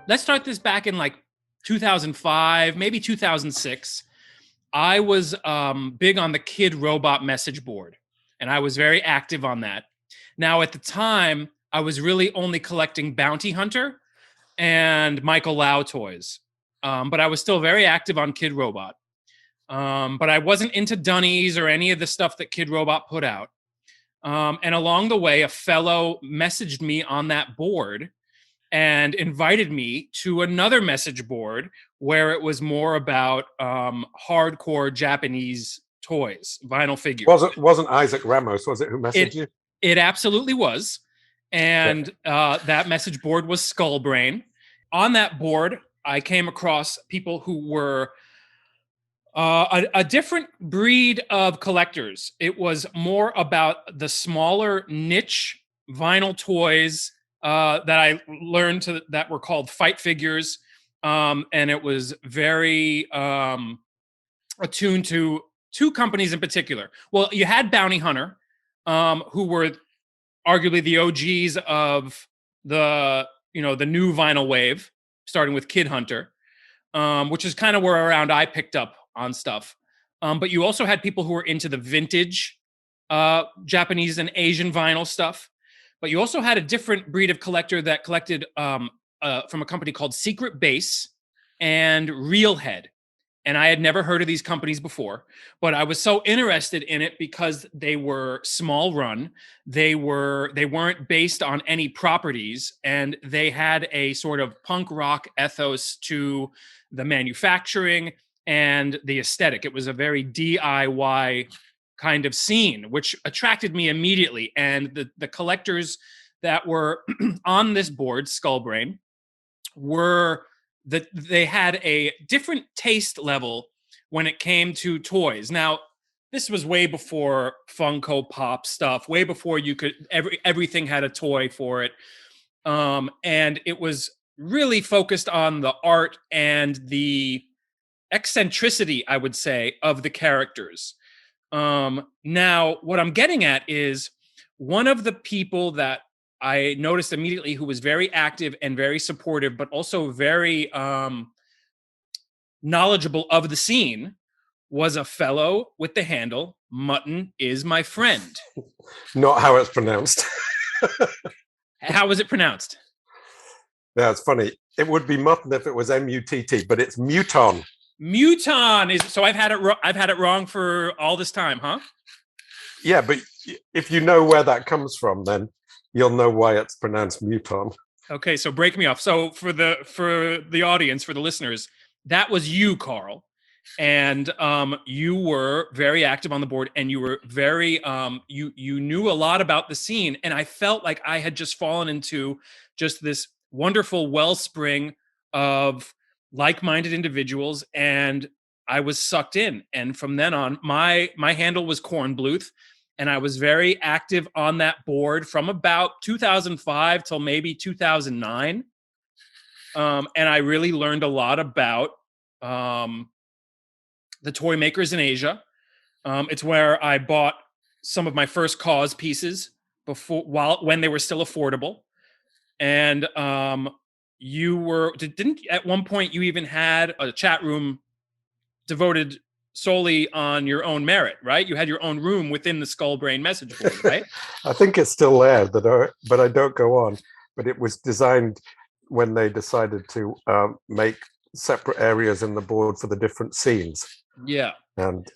let's start this back in like 2005, maybe 2006. I was big on the Kid Robot message board, and I was very active on that. Now, at the time, I was really only collecting Bounty Hunter and Michael Lau toys, but I was still very active on Kid Robot. But I wasn't into Dunnies or any of the stuff that Kid Robot put out. And along the way, a fellow messaged me on that board and invited me to another message board where it was more about hardcore Japanese toys, vinyl figures. Wasn't Isaac Ramos, was it, who messaged you? It absolutely was. And that message board was Skullbrain. On that board, I came across people who were a different breed of collectors. It was more about the smaller niche vinyl toys that I learned that were called fight figures. And it was very attuned to two companies in particular. Well, you had Bounty Hunter, who were arguably the OGs of the new vinyl wave, starting with Kid Hunter, which is kind of where around I picked up on stuff. But you also had people who were into the vintage Japanese and Asian vinyl stuff. But you also had a different breed of collector that collected from a company called Secret Base and Reelhead. And I had never heard of these companies before, but I was so interested in it because they were small run. They weren't based on any properties, and they had a sort of punk rock ethos to the manufacturing and the aesthetic. It was a very DIY kind of scene, which attracted me immediately. And the collectors that were on this board, Skullbrain, were that they had a different taste level when it came to toys. Now, this was way before Funko Pop stuff, way before you could everything had a toy for it. And it was really focused on the art and the eccentricity, I would say, of the characters. Now, what I'm getting at is one of the people that I noticed immediately who was very active and very supportive, but also very knowledgeable of the scene, was a fellow with the handle, Mutton is my friend. Not how it's pronounced. How was it pronounced? Yeah, it's funny. It would be Mutton if it was M-U-T-T, but it's Muton. Muton is, so I've had it wrong for all this time, huh? Yeah, but if you know where that comes from, then you'll know why it's pronounced Muton. Okay, so break me off. So for the audience, for the listeners, that was you, Carl, and you were very active on the board, and you were very you knew a lot about the scene, and I felt like I had just fallen into just this wonderful wellspring of like-minded individuals, and I was sucked in. And from then on, my handle was Corn Bluth. And I was very active on that board from about 2005 till maybe 2009. And I really learned a lot about the toy makers in Asia. It's where I bought some of my first Kaws pieces when they were still affordable. And didn't at one point you even had a chat room devoted solely on your own merit, right? You had your own room within the Skullbrain message board, right? I think it's still there, but I don't go on. But it was designed when they decided to make separate areas in the board for the different scenes. Yeah. And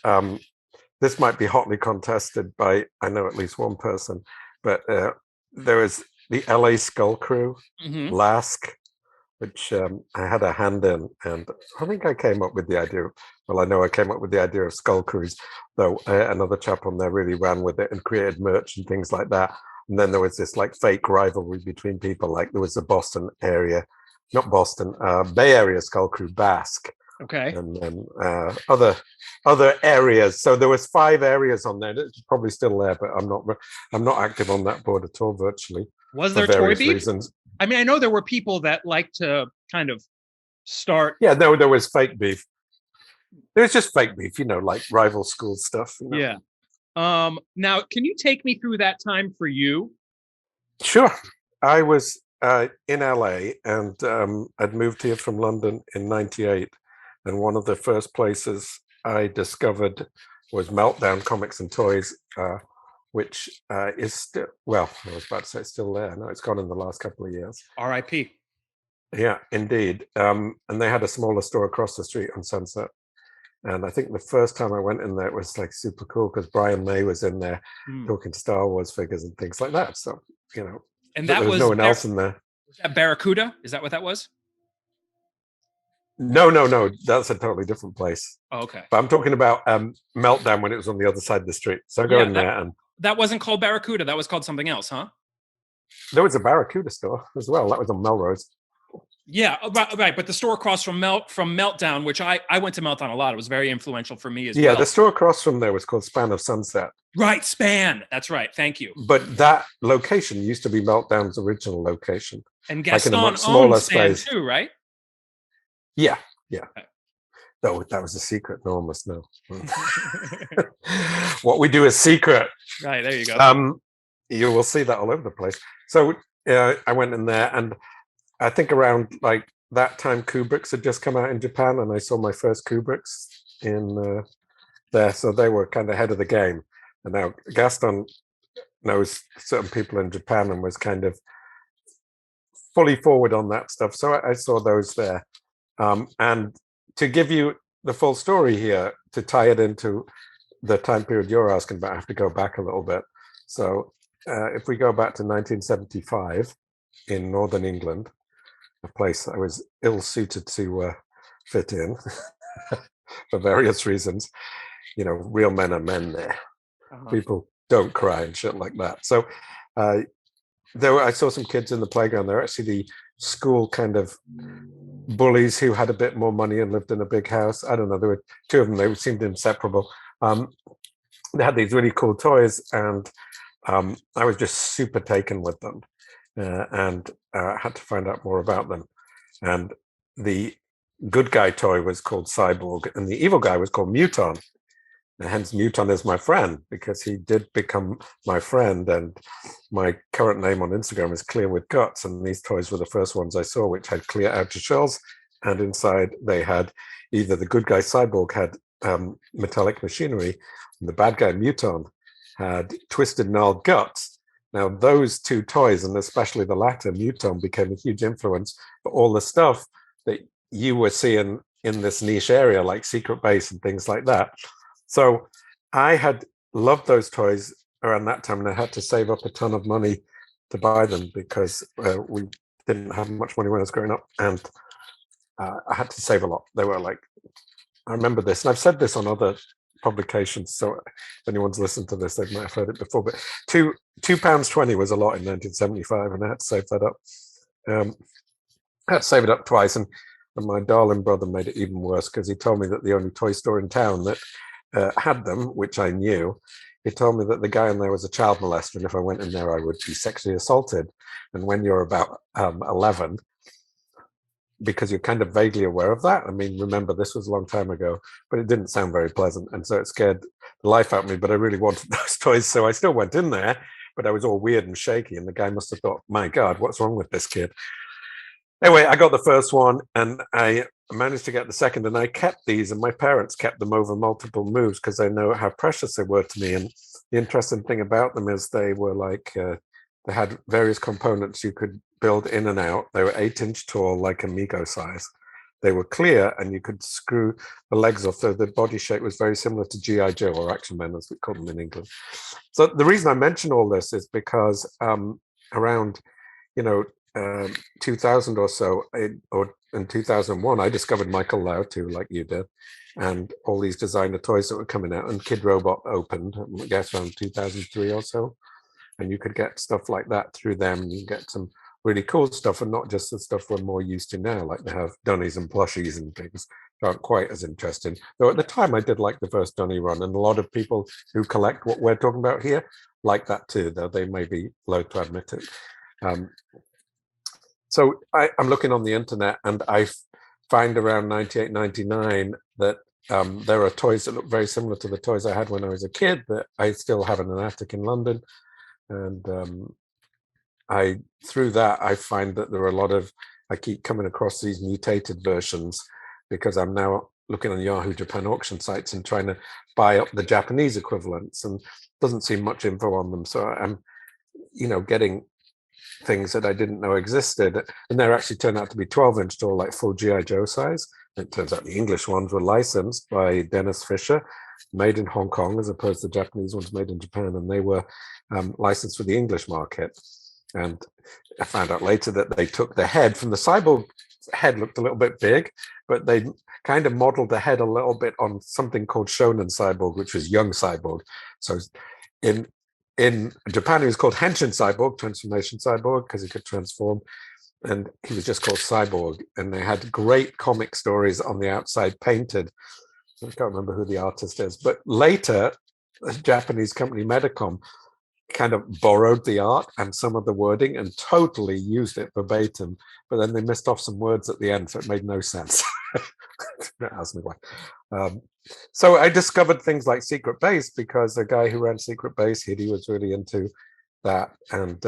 this might be hotly contested by, I know at least one person, but there was the LA Skull Crew, Lask, which I had a hand in, and I think I came up with the idea. I know I came up with the idea of Skull Crews, though another chap on there really ran with it and created merch and things like that. And then there was this like fake rivalry between people. Like there was the Bay Area Skull Crew, Basque. Okay. And then other areas. So there was 5 areas on there. It's probably still there, but I'm not active on that board at all virtually. Was there toy beef? Reasons. I mean, I know there were people that like to kind of start. Yeah, no, there was fake beef. There was just fake beef, like rival school stuff. Yeah. Now, can you take me through that time for you? Sure. I was in LA, and I'd moved here from London in '98. And one of the first places I discovered was Meltdown Comics and Toys, which is still, well, I was about to say it's still there. No, it's gone in the last couple of years. R.I.P. Yeah, indeed. And they had a smaller store across the street on Sunset. And I think the first time I went in there, it was like super cool because Brian May was in there talking Star Wars figures and things like that. So, And but that there was no one else in there. Was that Barracuda? Is that what that was? No. That's a totally different place. Oh, okay. But I'm talking about Meltdown when it was on the other side of the street. So I go in there and... That wasn't called Barracuda. That was called something else, huh? There was a Barracuda store as well. That was on Melrose. Yeah, right. But the store across from Meltdown, which I went to Meltdown a lot. It was very influential for me as well. Yeah, the store across from there was called Span of Sunset. Right, Span. That's right. Thank you. But that location used to be Meltdown's original location. And Gaston owned Span too, right? Yeah. Okay. Though that was a secret. No one must know. What we do is secret. Right, there you go. You will see that all over the place. So I went in there, and I think around like that time Kubricks had just come out in Japan, and I saw my first Kubricks in there. So they were kind of ahead of the game. And now Gaston knows certain people in Japan and was kind of fully forward on that stuff. So I saw those there. And to give you the full story here, to tie it into the time period you're asking about, I have to go back a little bit. So if we go back to 1975 in Northern England, a place I was ill-suited to fit in for various reasons. Real men are men there. People don't cry and shit like that. So I saw some kids in the playground. They're actually the school kind of bullies who had a bit more money and lived in a big house. I don't know. There were two of them. They seemed inseparable. They had these really cool toys, and I was just super taken with them. And had to find out more about them. And the good guy toy was called Cyborg, and the evil guy was called Muton. And hence, Muton is my friend, because he did become my friend. And my current name on Instagram is Clear with Guts. And these toys were the first ones I saw, which had clear outer shells. And inside, they had either the good guy Cyborg had metallic machinery, and the bad guy Muton had twisted, gnarled guts. Now, those two toys, and especially the latter, Muton, became a huge influence for all the stuff that you were seeing in this niche area, like Secret Base and things like that. So I had loved those toys around that time, and I had to save up a ton of money to buy them because we didn't have much money when I was growing up, and I had to save a lot. They were like, I remember this, and I've said this on other publications, so if anyone's listened to this, they might have heard it before, but £2.20 was a lot in 1975, and I had to save that up. I had to save it up twice, and my darling brother made it even worse because he told me that the only toy store in town that had them, which I knew, he told me that the guy in there was a child molester, and if I went in there, I would be sexually assaulted. And when you're about 11, because you're kind of vaguely aware of that. I mean, remember, this was a long time ago, but it didn't sound very pleasant. And so it scared the life out of me, but I really wanted those toys. So I still went in there, but I was all weird and shaky. And the guy must have thought, my God, what's wrong with this kid? Anyway, I got the first one, and I managed to get the second, and I kept these, and my parents kept them over multiple moves because they know how precious they were to me. And the interesting thing about them is they were like, they had various components you could build in and out. They were 8-inch tall, like Amigo size. They were clear, and you could screw the legs off. So the body shape was very similar to G.I. Joe, or Action Men, as we call them in England. So the reason I mention all this is because around, 2000 or so, or in 2001, I discovered Michael Lau too, like you did, and all these designer toys that were coming out. And Kid Robot opened, I guess, around 2003 or so. And you could get stuff like that through them. You get some really cool stuff, and not just the stuff we're more used to now, like they have dunnies and plushies and things that aren't quite as interesting. Though at the time I did like the first dunny run, and a lot of people who collect what we're talking about here like that too, though they may be loath to admit it. So I'm looking on the internet, and I find around 98, 99 that there are toys that look very similar to the toys I had when I was a kid that I still have in an attic in London. And through that, I find that there are a lot of, I keep coming across these mutated versions because I'm now looking on Yahoo Japan auction sites and trying to buy up the Japanese equivalents, and doesn't seem much info on them. So I'm, getting things that I didn't know existed, and they're actually turned out to be 12-inch tall, like full GI Joe size. It turns out the English ones were licensed by Dennis Fisher, made in Hong Kong, as opposed to the Japanese ones made in Japan, and they were licensed for the English market. And I found out later that they took the head from the Cyborg head, looked a little bit big, but they kind of modeled the head a little bit on something called Shonen Cyborg, which was young Cyborg. So in Japan, he was called Henshin Cyborg, Transformation Cyborg, because he could transform. And he was just called Cyborg. And they had great comic stories on the outside painted. I can't remember who the artist is. But later, a Japanese company, Medicom, kind of borrowed the art and some of the wording and totally used it verbatim. But then they missed off some words at the end, so it made no sense. Don't ask me why. So I discovered things like Secret Base because the guy who ran Secret Base, Hiddy, was really into that. And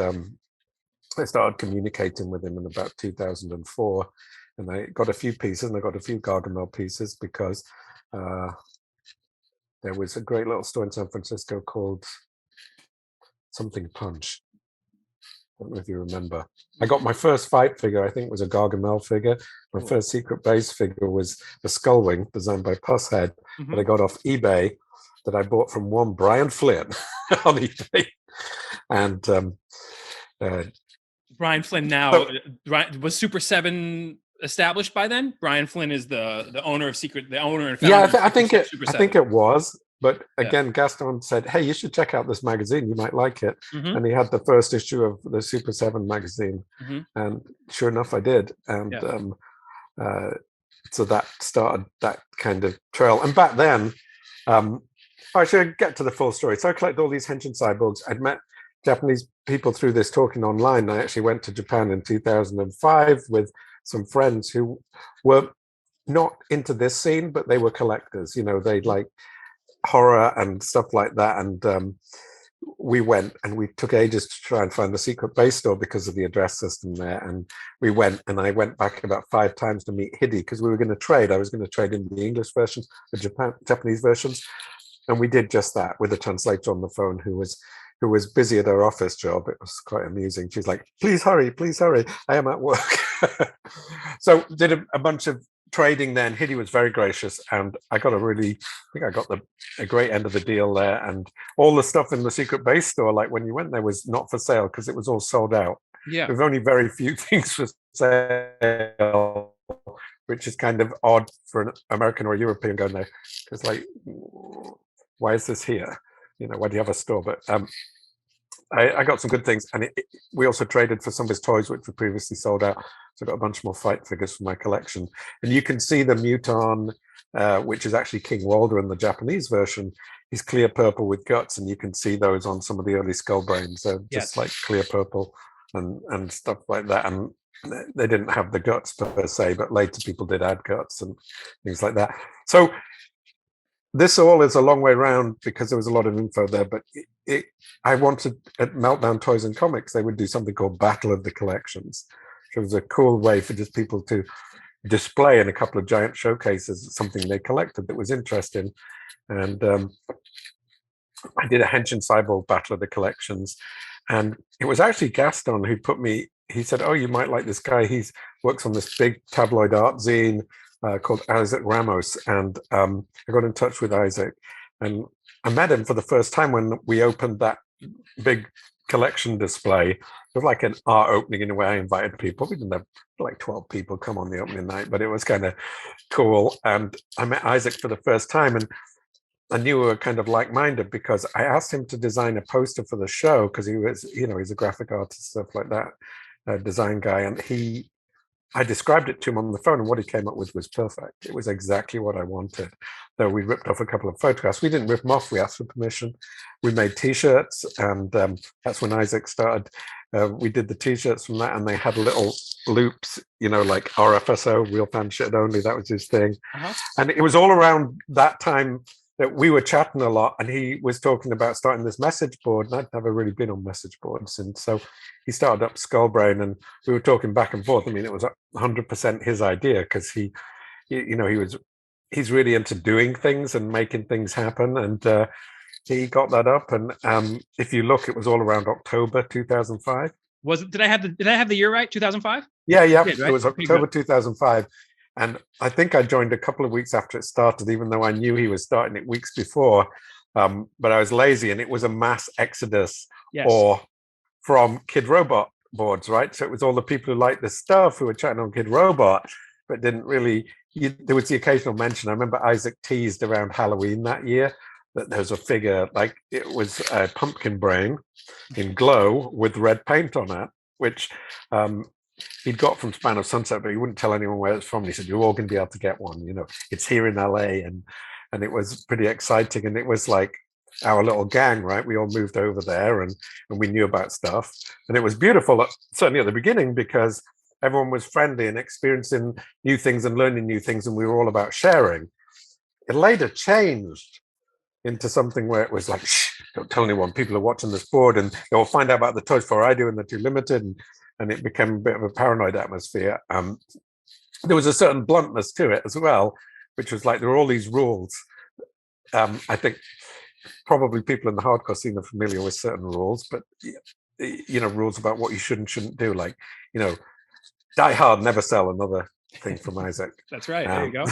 I started communicating with him in about 2004. And I got a few pieces, and I got a few Gargamel pieces because there was a great little store in San Francisco called something Punch. I don't know if you remember. I got my first fight figure, I think it was a Gargamel figure. My first Secret Base figure was the Skullwing, designed by Pusshead, that I got off eBay, that I bought from one Brian Flynn on eBay. And Brian Flynn now, was Super 7 established by then? Brian Flynn is the owner of Secret, the owner and founder. Yeah, I think it was. But again, Gaston said, "Hey, you should check out this magazine. You might like it." And he had the first issue of the Super 7 magazine. And sure enough, I did. And so that started that kind of trail. And back then, I should get to the full story. So I collected all these Henshin Cyborgs. I'd met Japanese people through this talking online. I actually went to Japan in 2005 with some friends who were not into this scene, but they were collectors. They'd like horror and stuff like that, and we went, and we took ages to try and find the Secret Base store because of the address system there. And we went, and I went back about 5 times to meet Hiddy because we were going to trade. I was going to trade in the English versions, the Japanese versions, and we did just that with a translator on the phone who was busy at her office job. It was quite amusing. She's like, please hurry, I am at work." So did a bunch of trading then. Hiddy was very gracious, and I got a great end of the deal there. And all the stuff in the Secret Base store, like when you went there, was not for sale because it was all sold out. Yeah, there's only very few things for sale, which is kind of odd for an American or a European going there. It's like, why is this here? Why do you have a store? But I got some good things, and we also traded for some of his toys, which were previously sold out. So I got a bunch more fight figures for my collection. And you can see the Muton, which is actually King Walder in the Japanese version. He's clear purple with guts, and you can see those on some of the early Skull Brains. They're just like clear purple and stuff like that. And they didn't have the guts per se, but later people did add guts and things like that. So this all is a long way around because there was a lot of info there, but I wanted at Meltdown Toys and Comics, they would do something called Battle of the Collections. It was a cool way for just people to display in a couple of giant showcases something they collected that was interesting. And I did a Henshin Cyborg Battle of the Collections, and it was actually Gaston who he said, "Oh, you might like this guy. He works on this big tabloid art zine called Isaac Ramos." And I got in touch with Isaac, and I met him for the first time when we opened that big collection display. It was like an art opening in a way. I invited people. We didn't have like 12 people come on the opening night, but it was kind of cool. And I met Isaac for the first time, and I knew we were kind of like-minded because I asked him to design a poster for the show because he was, he's a graphic artist, stuff like that, design guy. And I described it to him on the phone, and what he came up with was perfect. It was exactly what I wanted. Though we ripped off a couple of photographs. We didn't rip them off. We asked for permission. We made T-shirts, and that's when Isaac started. We did the T-shirts from that, and they had little loops, like RFSO, real fan shit only. That was his thing. And it was all around that time. that we were chatting a lot, and he was talking about starting this message board, and I'd never really been on message boards, and so he started up Skullbrain, and we were talking back and forth. I mean, it was 100% his idea because he's really into doing things and making things happen, and he got that up. And if you look, it was all around October 2005. Was it? Did I have the year right? 2005. Yeah, Did, right? it was October 2005. And I think I joined a couple of weeks after it started, even though I knew he was starting it weeks before. But I was lazy, and it was a mass exodus or from Kid Robot boards, right? So it was all the people who liked this stuff who were chatting on Kid Robot, but didn't really. There was the occasional mention. I remember Isaac teased around Halloween that year that there was a figure, like it was a pumpkin brain in glow with red paint on it, which he'd got from Span of Sunset, but he wouldn't tell anyone where it's from. He said, "You're all going to be able to get one. You know, it's here in LA," and it was pretty exciting. And it was like our little gang, right? We all moved over there, and we knew about stuff, and it was beautiful. Certainly at the beginning, because everyone was friendly and experiencing new things and learning new things, and we were all about sharing. It later changed into something where it was like, shh, don't tell anyone. People are watching this board, and they'll find out about the toys before I do, and they're too limited. And it became a bit of a paranoid atmosphere. There was a certain bluntness to it as well, which was like there were all these rules. I think probably people in the hardcore scene are familiar with certain rules, but rules about what you should and shouldn't do, like die hard, never sell. Another thing from Isaac. That's right. There you go.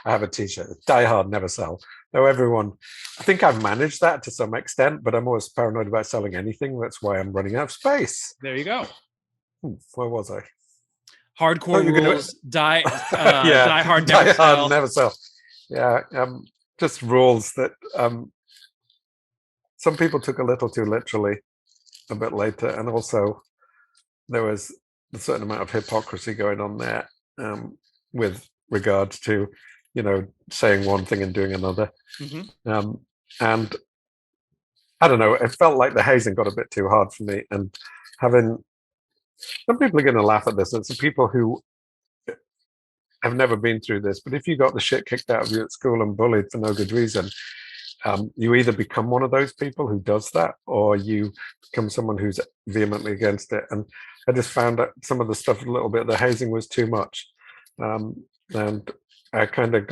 I have a T-shirt. Die hard, never sell. Though everyone, I think I've managed that to some extent, but I'm always paranoid about selling anything. That's why I'm running out of space. There you go. Where was I? Hardcore rules. Die hard, never sell. Never sell. Yeah, just rules that some people took a little too literally a bit later, and also there was a certain amount of hypocrisy going on there with regards to saying one thing and doing another. And I don't know, it felt like the hazing got a bit too hard for me, and having some people are going to laugh at this. It's the people who have never been through this, but if you got the shit kicked out of you at school and bullied for no good reason, you either become one of those people who does that, or you become someone who's vehemently against it. And I just found that some of the stuff, a little bit, the hazing was too much. And I kind of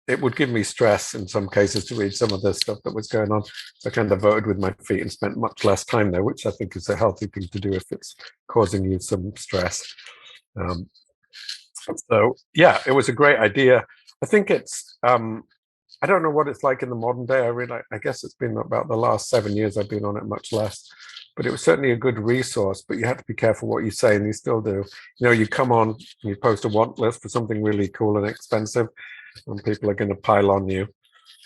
it would give me stress in some cases to read some of the stuff that was going on. So I kind of voted with my feet and spent much less time there, which I think is a healthy thing to do if it's causing you some stress. So yeah, it was a great idea. I think it's, I don't know what it's like in the modern day. I guess it's been about the last 7 years I've been on it, much less. But it was certainly a good resource, but you have to be careful what you say, and you still do. You come on, you post a want list for something really cool and expensive, and people are going to pile on you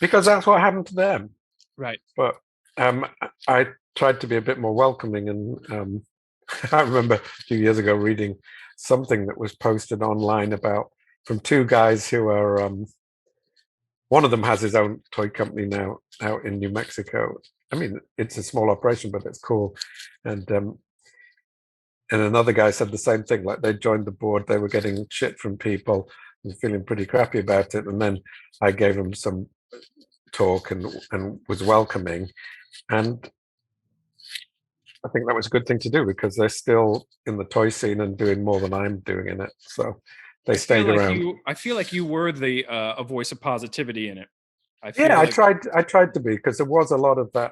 because that's what happened to them. Right. But I tried to be a bit more welcoming, and I remember 2 years ago reading something that was posted online from two guys who are, one of them has his own toy company now out in New Mexico. I mean, it's a small operation, but it's cool. And another guy said the same thing, like they joined the board, they were getting shit from people and feeling pretty crappy about it. And then I gave them some talk and was welcoming. And I think that was a good thing to do because they're still in the toy scene and doing more than I'm doing in it. So they stayed around. I feel like you were a voice of positivity in it. I tried to be, because there was a lot of that.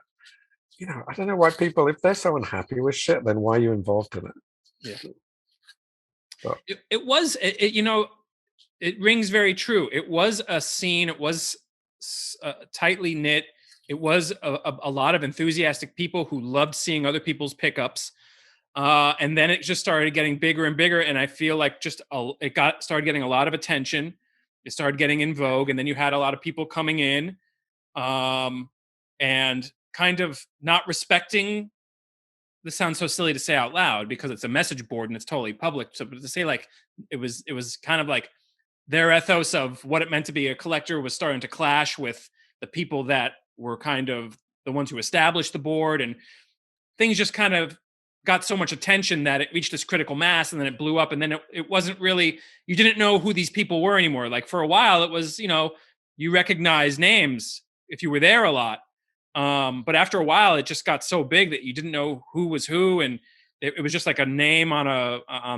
I don't know why people, if they're so unhappy with shit, then why are you involved in it? Yeah. But it rings very true. It was a scene. It was tightly knit. It was a lot of enthusiastic people who loved seeing other people's pickups. And then it just started getting bigger and bigger. And I feel like started getting a lot of attention. It started getting in vogue. And then you had a lot of people coming in and kind of not respecting. This sounds so silly to say out loud because it's a message board and it's totally public. So but to say like it was kind of like their ethos of what it meant to be a collector was starting to clash with the people that were kind of the ones who established the board, and things just kind of got so much attention that it reached this critical mass, and then it blew up. And then it wasn't really, you didn't know who these people were anymore. Like for a while it was, you recognize names if you were there a lot. But after a while, it just got so big that you didn't know who was who, and it was just like a name on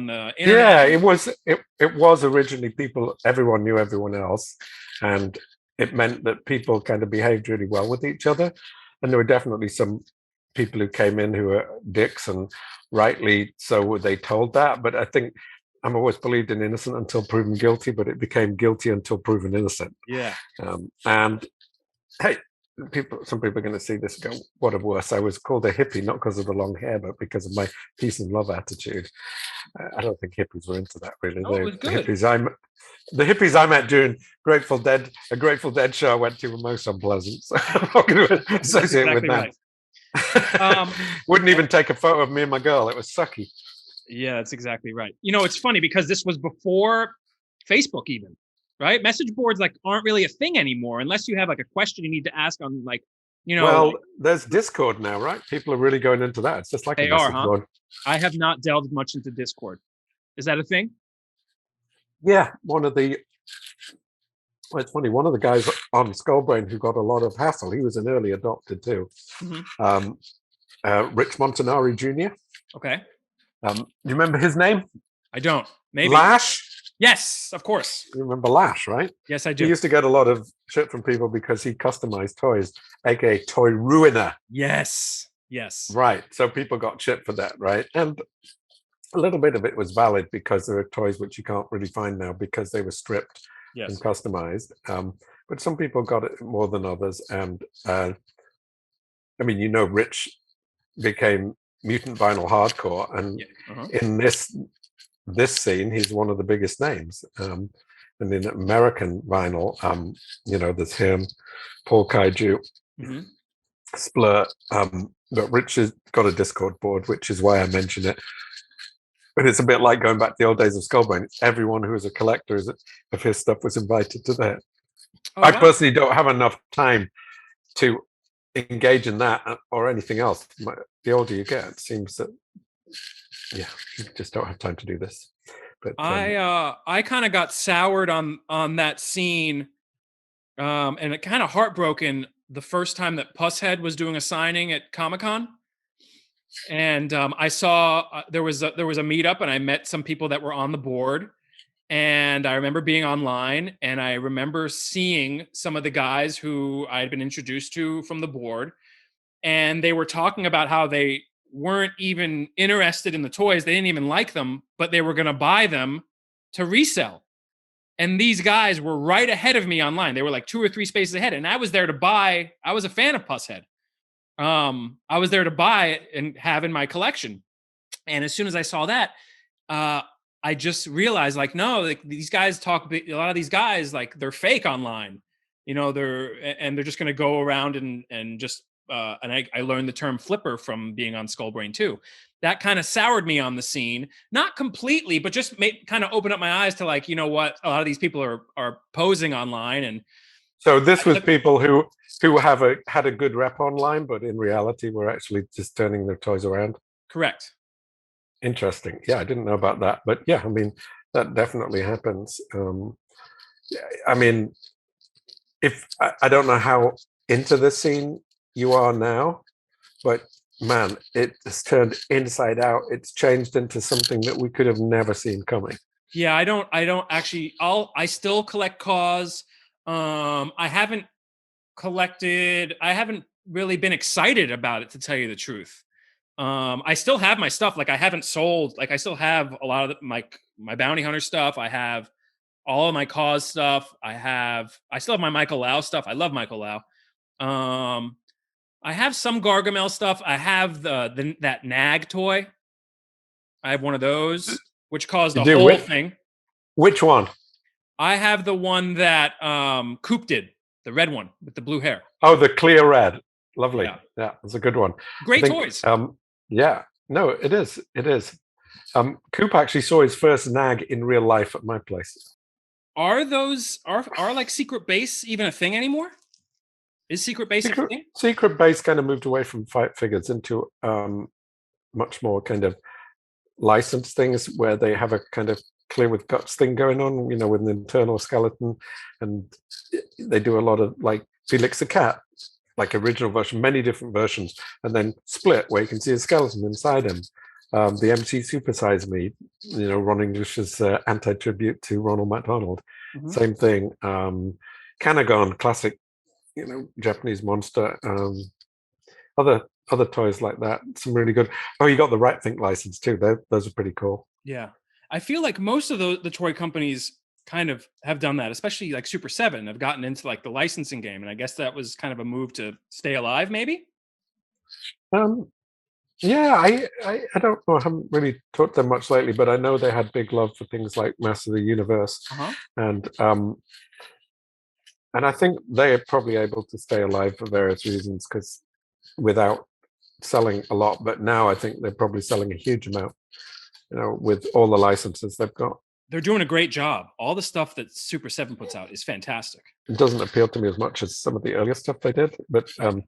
the internet. Yeah, it was originally people, everyone knew everyone else, and it meant that people kind of behaved really well with each other. And there were definitely some people who came in who were dicks, and rightly so were they told that. But I think I'm always believed in innocent until proven guilty, but it became guilty until proven innocent. Yeah. And hey, some people are going to see this and go, what a worse. I was called a hippie, not because of the long hair, but because of my peace and love attitude. I don't think hippies were into that really. Oh, it was good. The hippies I met during a Grateful Dead show I went to were most unpleasant. So I'm not going to associate with that. Right. Wouldn't even take a photo of me and my girl. It was sucky. Yeah, that's exactly right. You know, it's funny because this was before Facebook even, right? Message boards like aren't really a thing anymore unless you have like a question you need to ask on like, you know. Well, there's Discord now, right? People are really going into that. It's just like they are, huh? Board. I have not delved much into Discord. Is that a thing? Yeah, it's funny, one of the guys on Skullbrain who got a lot of hassle, he was an early adopter too. Rich Montanari Jr. Okay. You remember his name? I don't. Maybe. Lash? Yes, of course. You remember Lash, right? Yes, I do. He used to get a lot of shit from people because he customized toys, aka Toy Ruiner. Yes. Right. So people got shit for that, right? And a little bit of it was valid because there are toys which you can't really find now because they were stripped and customized. But some people got it more than others. And I mean, you know, Rich became Mutant Vinyl Hardcore, and in this scene, he's one of the biggest names. And in American vinyl, you know, there's him, Paul Kaiju, Splurt, but Rich has got a Discord board, which is why I mention it. But it's a bit like going back to the old days of Skullbrain. Everyone who is a collector of his stuff was invited to that. I personally don't have enough time to engage in that or anything else. The older you get, it seems that you just don't have time to do this. But I kind of got soured on that scene, and it kind of heartbroken the first time that Pusshead was doing a signing at Comic-Con. And I saw there was a meetup, and I met some people that were on the board. And I remember being online, and I remember seeing some of the guys who I had been introduced to from the board, and they were talking about how they weren't even interested in the toys. They didn't even like them, but they were going to buy them to resell. And these guys were right ahead of me online. They were like 2 or 3 spaces ahead, and I was there to buy. I was a fan of Pusshead. I was there to buy it and have in my collection. And as soon as I saw that, I just realized, like, no, like, these guys talk. A lot of these guys, like, they're fake online. You know, they're just going to go around and just. And I learned the term flipper from being on Skullbrain too. That kind of soured me on the scene, not completely, but just kind of opened up my eyes to, like, you know what, a lot of these people are posing online. And so this was people who had a good rep online, but in reality were actually just turning their toys around. Correct. Interesting. Yeah, I didn't know about that, but yeah, I mean, that definitely happens. I mean, if I don't know how into the scene you are now, but man, it's turned inside out. It's changed into something that we could have never seen coming. Yeah, I don't actually. I still collect Kaws. I haven't really been excited about it, to tell you the truth. I still have my stuff. Like, I haven't sold. Like, I still have a lot of my Bounty Hunter stuff. I have all of my Kaws stuff. I still have my Michael Lau stuff. I love Michael Lau. I have some Gargamel stuff. I have that Nag toy. I have one of those, which caused the whole thing. Which one? I have the one that Coop did, the red one with the blue hair. Oh, the clear red. Lovely. Yeah, it's a good one. Great toys. Yeah, no, it is. It is. Coop actually saw his first Nag in real life at my place. Are like Secret Base even a thing anymore? Is Secret Base a thing? Secret Base kind of moved away from fight figures into much more kind of licensed things where they have a kind of clear with guts thing going on, you know, with an internal skeleton, and they do a lot of, like, Felix the Cat like original version, many different versions, and then split where you can see a skeleton inside him. The MC Super Size Me, Ron English's anti-tribute to Ronald McDonald. Mm-hmm. Same thing. Kanagon, classic, Japanese monster. Other toys like that. Some really good. Oh, you got the Right Think license too. Those are pretty cool. Yeah, I feel like most of the toy companies kind of have done that, especially like Super 7 have gotten into like the licensing game, and I guess that was kind of a move to stay alive, maybe. Yeah, I don't know. I haven't really talked to them much lately, but I know they had big love for things like Master of the Universe, and I think they're probably able to stay alive for various reasons, because without selling a lot, but now I think they're probably selling a huge amount, with all the licenses they've got. They're doing a great job. All the stuff that Super 7 puts out is fantastic. It doesn't appeal to me as much as some of the earlier stuff they did, but on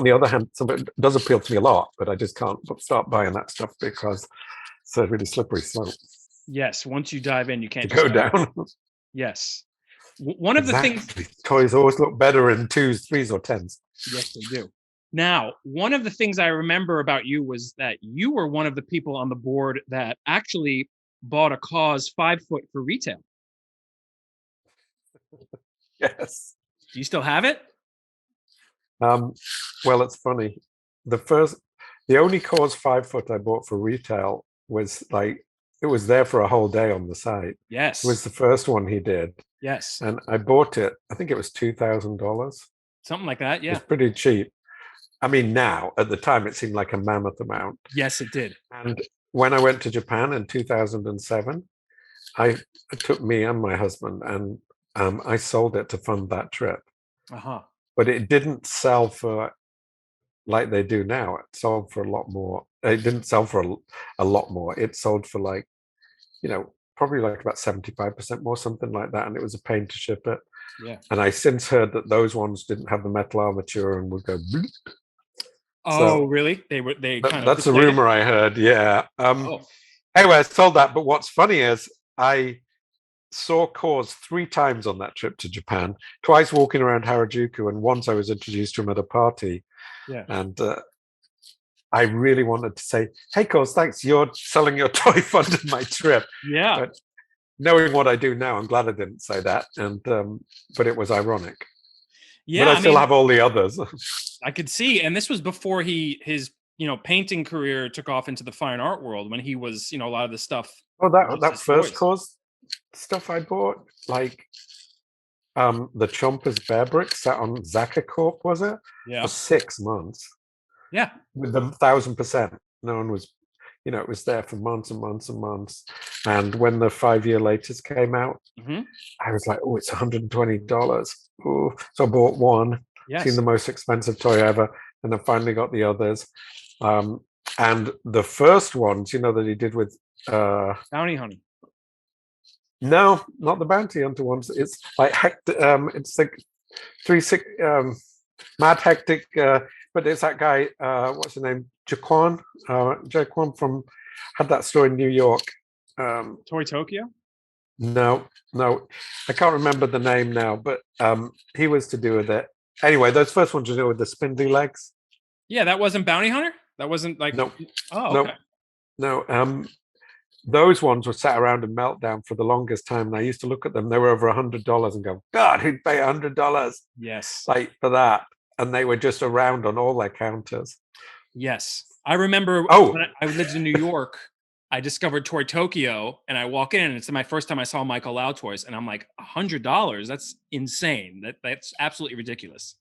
the other hand, some of it does appeal to me a lot, but I just can't start buying that stuff because it's a really slippery slope. Yes, once you dive in, you can't go down. Yes. One of the things, toys always look better in 2s, 3s, or 10s. Yes, they do. Now, one of the things I remember about you was that you were one of the people on the board that actually bought a Kaws 5-foot for retail. Yes. Do you still have it? Well, it's funny. The only Kaws 5-foot I bought for retail was like, it was there for a whole day on the site. Yes. It was the first one he did. Yes. And I bought it, I think it was $2,000. Something like that, yeah. It's pretty cheap. I mean, now, at the time, it seemed like a mammoth amount. Yes, it did. And when I went to Japan in 2007, it took me and my husband, and I sold it to fund that trip. But it didn't sell for like they do now. It sold for a lot more. It didn't sell for a lot more. It sold for like, probably like about 75% more, something like that. And it was a pain to ship it. Yeah. And I since heard that those ones didn't have the metal armature and would go bleep. Oh, really? That's a rumor I heard. Yeah. Anyway, I sold that. But what's funny is I saw Kaws 3 times on that trip to Japan, twice walking around Harajuku, and once I was introduced to him at a party. Yeah. And I really wanted to say, "Hey, Kaws, thanks. You're selling your toy funded my trip." Yeah. But knowing what I do now, I'm glad I didn't say that. And but it was ironic. Yeah. But I still have all the others. I could see, and this was before his painting career took off into the fine art world, when he was a lot of the stuff. Oh, that first Kaws stuff I bought, like the Chompers Bear Brick sat on Zaka Corp, was it? Yeah. For 6 months. Yeah. With them 1,000%. No one was, it was there for months and months and months. And when the 5-year latest came out, I was like, oh, it's $120. Ooh. So I bought one. Yes. Seen the most expensive toy ever. And then finally got the others. And the first ones, that he did with Bounty Hunter. No, not the Bounty Hunter ones. It's like it's like 3-6 Mad Hectic, but it's that guy, what's his name? Jaquan from, had that store in New York. Toy Tokyo? No, I can't remember the name now, but he was to do with it. Anyway, those first ones to do with the spindly legs. Yeah, that wasn't Bounty Hunter? That wasn't like... No. Oh, okay. No. Those ones were sat around in meltdown for the longest time, and I used to look at them. They were over $100 and go, God, who'd pay $100? Yes, like for that. And they were just around on all their counters. Yes, I remember. When I lived in New York, I discovered Toy Tokyo, and I walk in, and it's my first time I saw Michael Lau toys, and I'm like, $100? That's insane. That's absolutely ridiculous.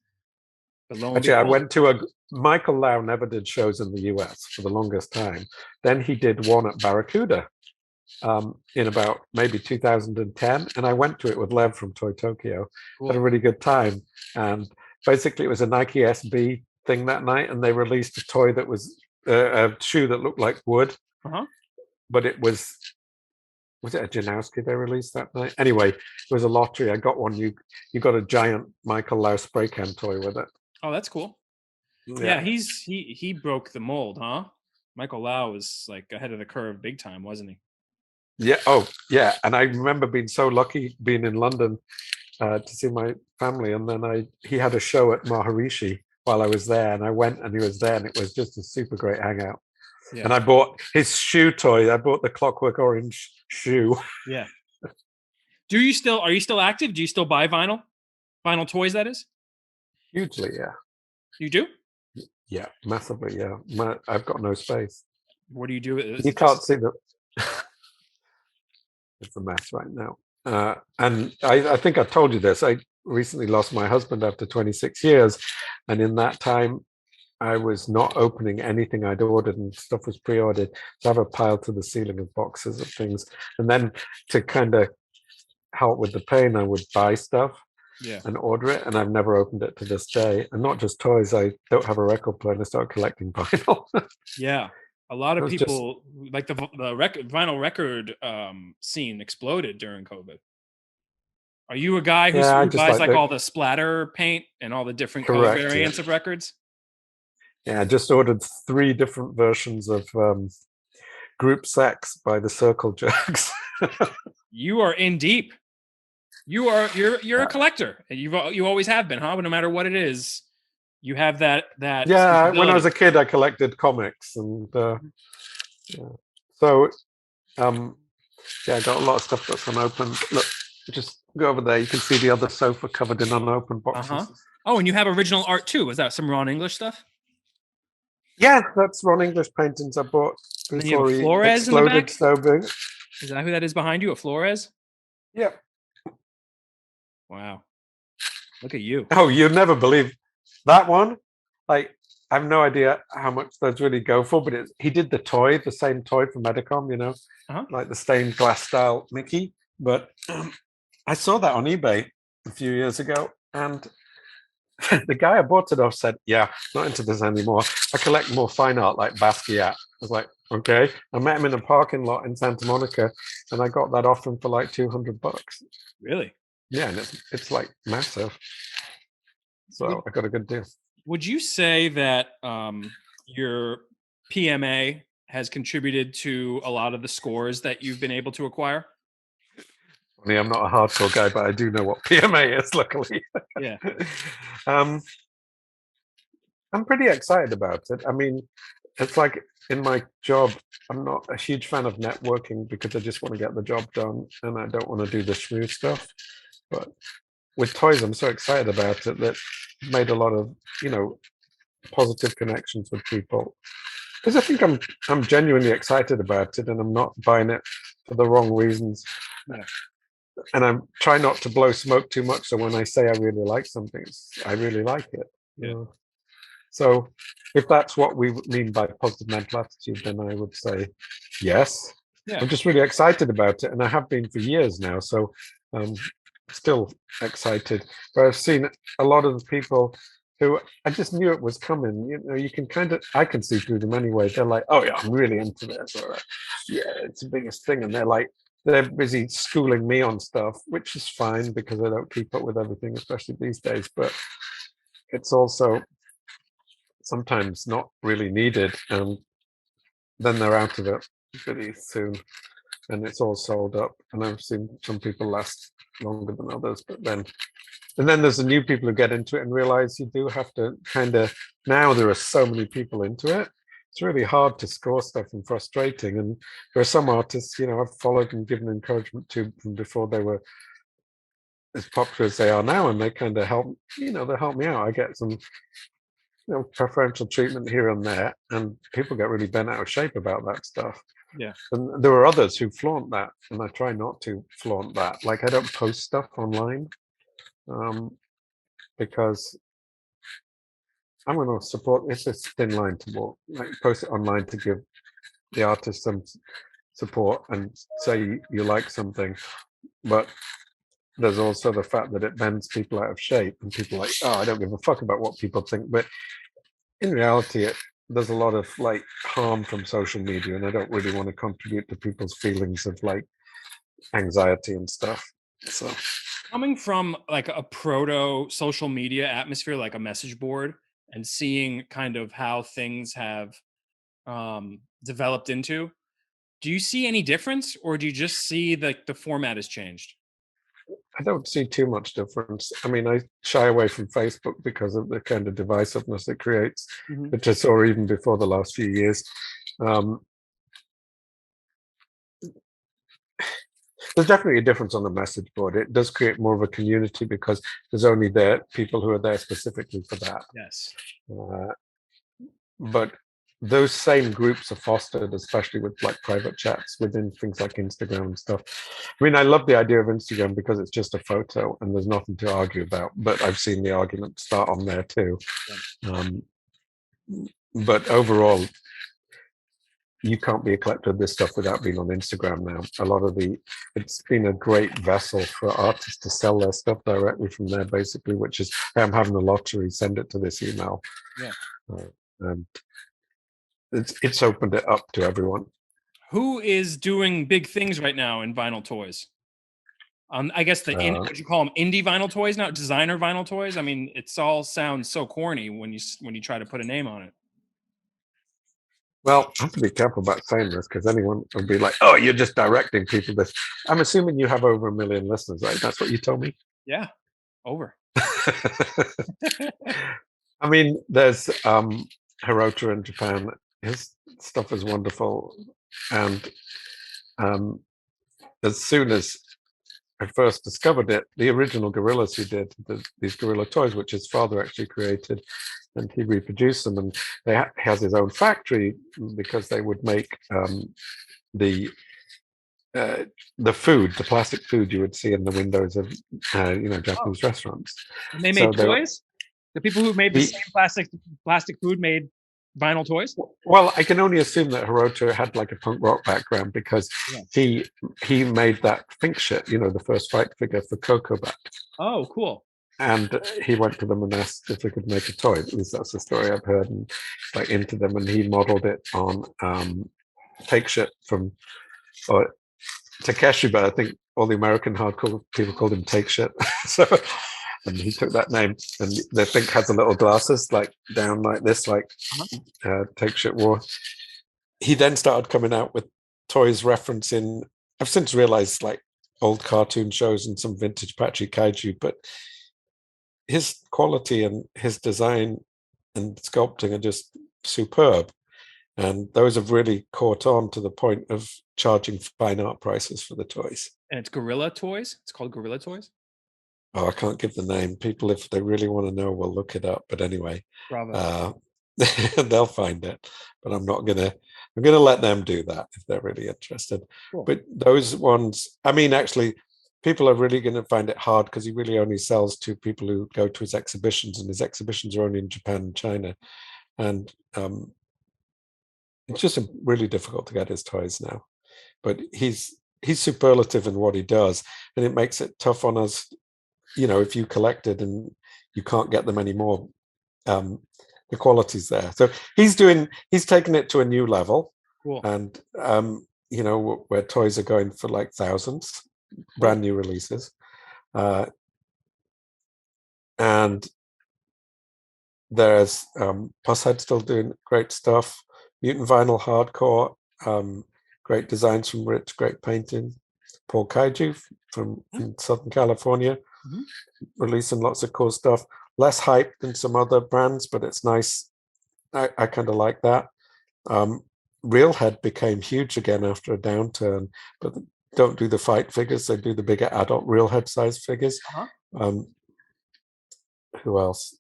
Actually, I went to Michael Lau never did shows in the US for the longest time. Then he did one at Barracuda in about maybe 2010. And I went to it with Lev from Toy Tokyo. Cool. Had a really good time. And basically it was a Nike SB thing that night. And they released a toy that was a shoe that looked like wood. But it was it a Janowski they released that night? Anyway, it was a lottery. I got one. You got a giant Michael Lau spray can toy with it. Oh, that's cool. Yeah, he broke the mold, huh? Michael Lau was like ahead of the curve big time, wasn't he? Yeah. Oh, yeah. And I remember being so lucky being in London to see my family, and then he had a show at Maharishi while I was there, and I went, and he was there, and it was just a super great hangout. Yeah. And I bought his shoe toy. I bought the Clockwork Orange shoe. Yeah. Are you still active? Do you still buy vinyl? Vinyl toys, that is? Hugely, yeah. You do? Yeah, massively, yeah. I've got no space. What do you do? Is You it just can't see the. It's a mess right now. And I think I told you this. I recently lost my husband after 26 years. And in that time, I was not opening anything I'd ordered, and stuff was pre-ordered. So I have a pile to the ceiling of boxes of things. And then to kind of help with the pain, I would buy stuff yeah. and order it. And I've never opened it to this day. And not just toys. I don't have a record player. And I started collecting vinyl. Yeah. A lot It of was just, people like the vinyl record scene exploded during COVID. Are you a guy yeah, I who just buys like like the all the splatter paint and all the different color correct. Yeah. variants of records? Yeah, I just ordered 3 different versions of Group Sex by the Circle Jerks. You are in deep. You're a collector. And you always have been, huh? But no matter what it is, you have that Yeah, when I was sensibility. a kid, I collected comics, and yeah. So yeah, I got a lot of stuff that's unopened. Look, just go over there. You can see the other sofa covered in unopened boxes. Oh, and you have original art too. Is that some Ron English stuff? Yeah, that's Ron English paintings I bought And then you have before a he Flores in the exploded back. so big. Is that who that is behind you? A Flores? Yeah. Wow. Look at you. Oh, you'd never believe that one. Like, I have no idea how much those really go for, but he did the same toy from Medicom, Uh-huh. like the stained glass style Mickey. But I saw that on eBay a few years ago, and the guy I bought it off said, "Yeah, not into this anymore. I collect more fine art like Basquiat." I was like, "Okay." I met him in a parking lot in Santa Monica, and I got that off him for like $200. Really? Yeah, and it's like massive. Would So I got a good deal. Would you say that your PMA has contributed to a lot of the scores that you've been able to acquire? I mean, I'm not a hardcore guy, but I do know what PMA is, luckily. Yeah. um, I'm pretty excited about it. I mean, it's like in my job, I'm not a huge fan of networking because I just want to get the job done and I don't want to do the smooth stuff. But with toys, I'm so excited about it that I've made a lot of, positive connections with people. Because I think I'm genuinely excited about it and I'm not buying it for the wrong reasons. Yeah. And I'm trying not to blow smoke too much. So when I say I really like something, I really like it. Yeah. So if that's what we mean by positive mental attitude, then I would say yes. Yeah. I'm just really excited about it, and I have been for years now. So still excited. But I've seen a lot of the people who I just knew it was coming. You can I can see through them anyway. They're like, "Oh yeah, I'm really into this," or "Yeah, it's the biggest thing," and they're busy schooling me on stuff, which is fine because I don't keep up with everything, especially these days. But it's also sometimes not really needed, and then they're out of it pretty soon, and it's all sold up. And I've seen some people last longer than others, and then there's the new people who get into it and realize you do have to now there are so many people into it. It's really hard to score stuff and frustrating. And there are some artists, I've followed and given encouragement to from before they were as popular as they are now, and they kind of help, they help me out. I get some preferential treatment here and there, and people get really bent out of shape about that stuff. Yeah. And there are others who flaunt that, and I try not to flaunt that. Like I don't post stuff online because I'm going to support. It's a thin line to walk. Like post it online to give the artist some support and say you like something, but there's also the fact that it bends people out of shape, and people are like, oh, I don't give a fuck about what people think. But in reality, there's a lot of like harm from social media, and I don't really want to contribute to people's feelings of like anxiety and stuff. So Coming from like a proto social media atmosphere, like a message board, and seeing kind of how things have developed into, do you see any difference, or do you just see the format has changed? I don't see too much difference. I mean, I shy away from Facebook because of the kind of divisiveness it creates, which I saw even before the last few years. There's definitely a difference on the message board. It does create more of a community because there's only there people who are there specifically for that. Yes. But those same groups are fostered, especially with like private chats within things like Instagram and stuff. I mean, I love the idea of Instagram because it's just a photo and there's nothing to argue about. But I've seen the argument start on there too. But overall, you can't be a collector of this stuff without being on Instagram now. It's been a great vessel for artists to sell their stuff directly from there, basically, which is, hey, I'm having a lottery, send it to this email. Yeah. And it's opened it up to everyone. Who is doing big things right now in vinyl toys? I guess what you call them, indie vinyl toys now, designer vinyl toys. I mean, it's all sounds so corny when you try to put a name on it. Well, I have to be careful about saying this because anyone will be like, "Oh, you're just directing people." This. I'm assuming you have over 1 million listeners, right? That's what you told me. Yeah, over. I mean, there's Hirota in Japan. His stuff is wonderful, and as soon as I first discovered it, the original gorillas who did these gorilla toys, which his father actually created, and he reproduced them, and he has his own factory because they would make the food, the plastic food you would see in the windows of Japanese restaurants. And they made toys. The people who made the same plastic food made vinyl toys. Well, I can only assume that Hirota had like a punk rock background because he made that Think Shit, the first fight figure for Coco Bat. Oh, cool. And he went to them and asked if they could make a toy. At least that's the story I've heard, and like into them, and he modeled it on Take Shit from Takeshi, but I think all the American hardcore people called him Take Shit. So, and he took that name, and the Think has the little glasses like down like this, like Take Shit wore. He then started coming out with toys referencing, I've since realized, like old cartoon shows and some vintage patchy kaiju, but his quality and his design and sculpting are just superb. And those have really caught on to the point of charging fine art prices for the toys. And it's Gorilla Toys? It's called Gorilla Toys? Oh, I can't give the name. People, if they really want to know, will look it up. But anyway, they'll find it. But I'm gonna let them do that if they're really interested. Cool. But those ones, I mean, actually, people are really going to find it hard because he really only sells to people who go to his exhibitions, and his exhibitions are only in Japan and China. And it's just really difficult to get his toys now. But he's superlative in what he does, and it makes it tough on us. If you collected and you can't get them anymore, the quality's there. So he's taken it to a new level. Cool. And where toys are going for like thousands, brand new releases, and there's Pushead still doing great stuff. Mutant Vinyl Hardcore, great designs from Rich, great painting. Paul Kaiju from Southern California, releasing lots of cool stuff. Less hype than some other brands, but it's nice. I kind of like that. Realhead became huge again after a downturn, but they don't do the fight figures. They do the bigger adult Realhead size figures. Who else?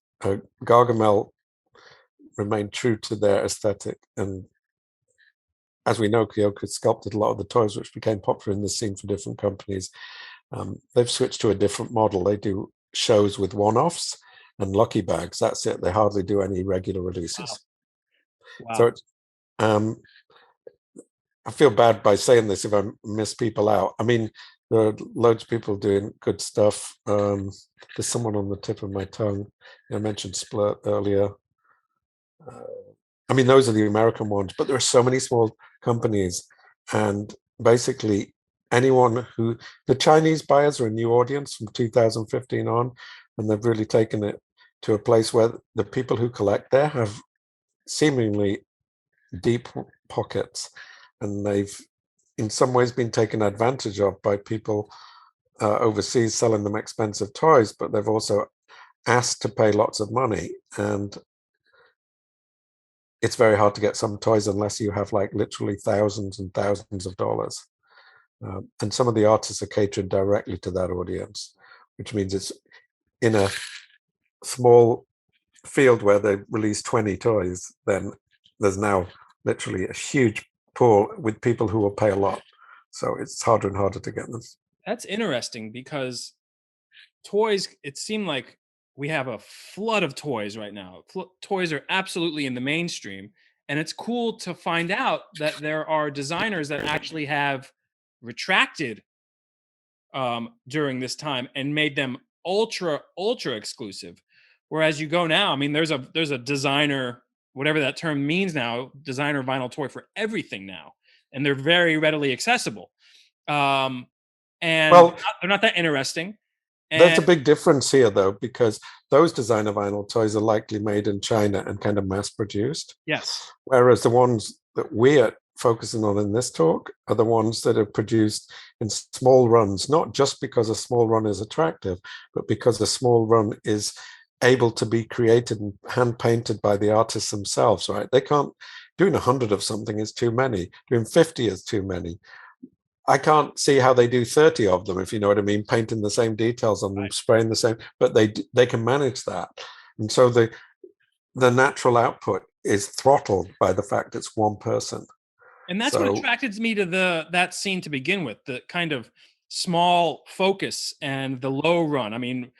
Gargamel remained true to their aesthetic, and as we know, Kyoku sculpted a lot of the toys which became popular in the scene for different companies. They've switched to a different model. They do shows with one-offs and lucky bags. That's it. They hardly do any regular releases. Wow. So I feel bad by saying this if I miss people out. I mean, there are loads of people doing good stuff. There's someone on the tip of my tongue. I mentioned Splurt earlier. I mean, those are the American ones, but there are so many small companies, and basically the Chinese buyers are a new audience from 2015 on, and they've really taken it to a place where the people who collect there have seemingly deep pockets, and they've in some ways been taken advantage of by people overseas selling them expensive toys, but they've also asked to pay lots of money. And it's very hard to get some toys unless you have like literally thousands and thousands of dollars. And some of the artists are catering directly to that audience, which means it's in a small field where they release 20 toys, then there's now literally a huge pool with people who will pay a lot. So it's harder and harder to get them. That's interesting because toys, it seemed like we have a flood of toys right now. Toys are absolutely in the mainstream. And it's cool to find out that there are designers that actually have retracted during this time and made them ultra exclusive. Whereas you go now, I mean, there's a designer, whatever that term means now, designer vinyl toy for everything now, and they're very readily accessible. Um, and Well, they're not that interesting. there's a And big difference here, though, because those designer vinyl toys are likely made in China and kind of mass produced, yes, whereas the ones that we're focusing on in this talk are the ones that are produced in small runs, not just because a small run is attractive, but because a small run is able to be created and hand painted by the artists themselves, right? They can't, doing 100 of something is too many, doing 50 is too many. I can't see how they do 30 of them, if you know what I mean, painting the same details on them, right. spraying the same, but they can manage that. And so the natural output is throttled by the fact it's one person. And that's what So attracted me to that scene to begin with, the kind of small focus and the low run. I mean,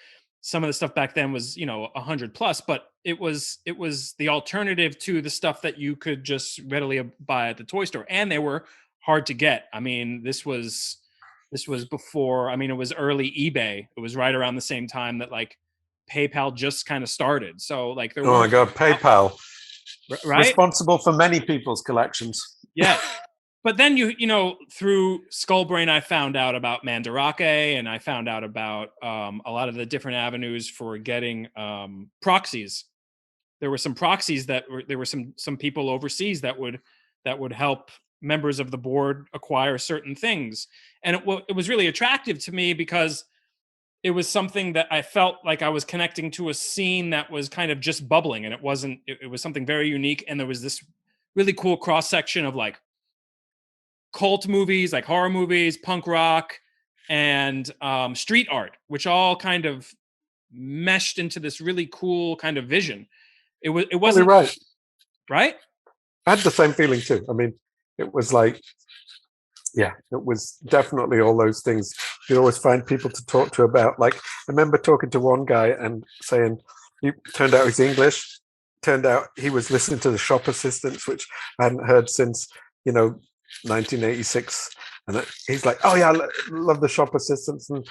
some of the stuff back then was, 100 plus, but it was the alternative to the stuff that you could just readily buy at the toy store, and they were hard to get. I mean, this was before, I mean, it was early eBay. It was right around the same time that like PayPal just kind of started. So like there oh my weren't, God, PayPal, right? responsible for many people's collections. Yeah. But then through Skullbrain, I found out about Mandarake, and I found out about a lot of the different avenues for getting proxies. There were some proxies there were some people overseas that would help members of the board acquire certain things, and it was really attractive to me because it was something that I felt like I was connecting to a scene that was kind of just bubbling, and it wasn't. It was something very unique, and there was this really cool cross section of like cult movies, like horror movies, punk rock, and street art, which all kind of meshed into this really cool kind of vision. It Totally wasn't right. right. I had the same feeling too. I mean, it was like, yeah, it was definitely all those things. You always find people to talk to about. Like, I remember talking to one guy and saying, he turned out he's English. Turned out he was listening to the Shop Assistants, which I hadn't heard since, 1986. And he's like, oh yeah, I love the Shop Assistants. And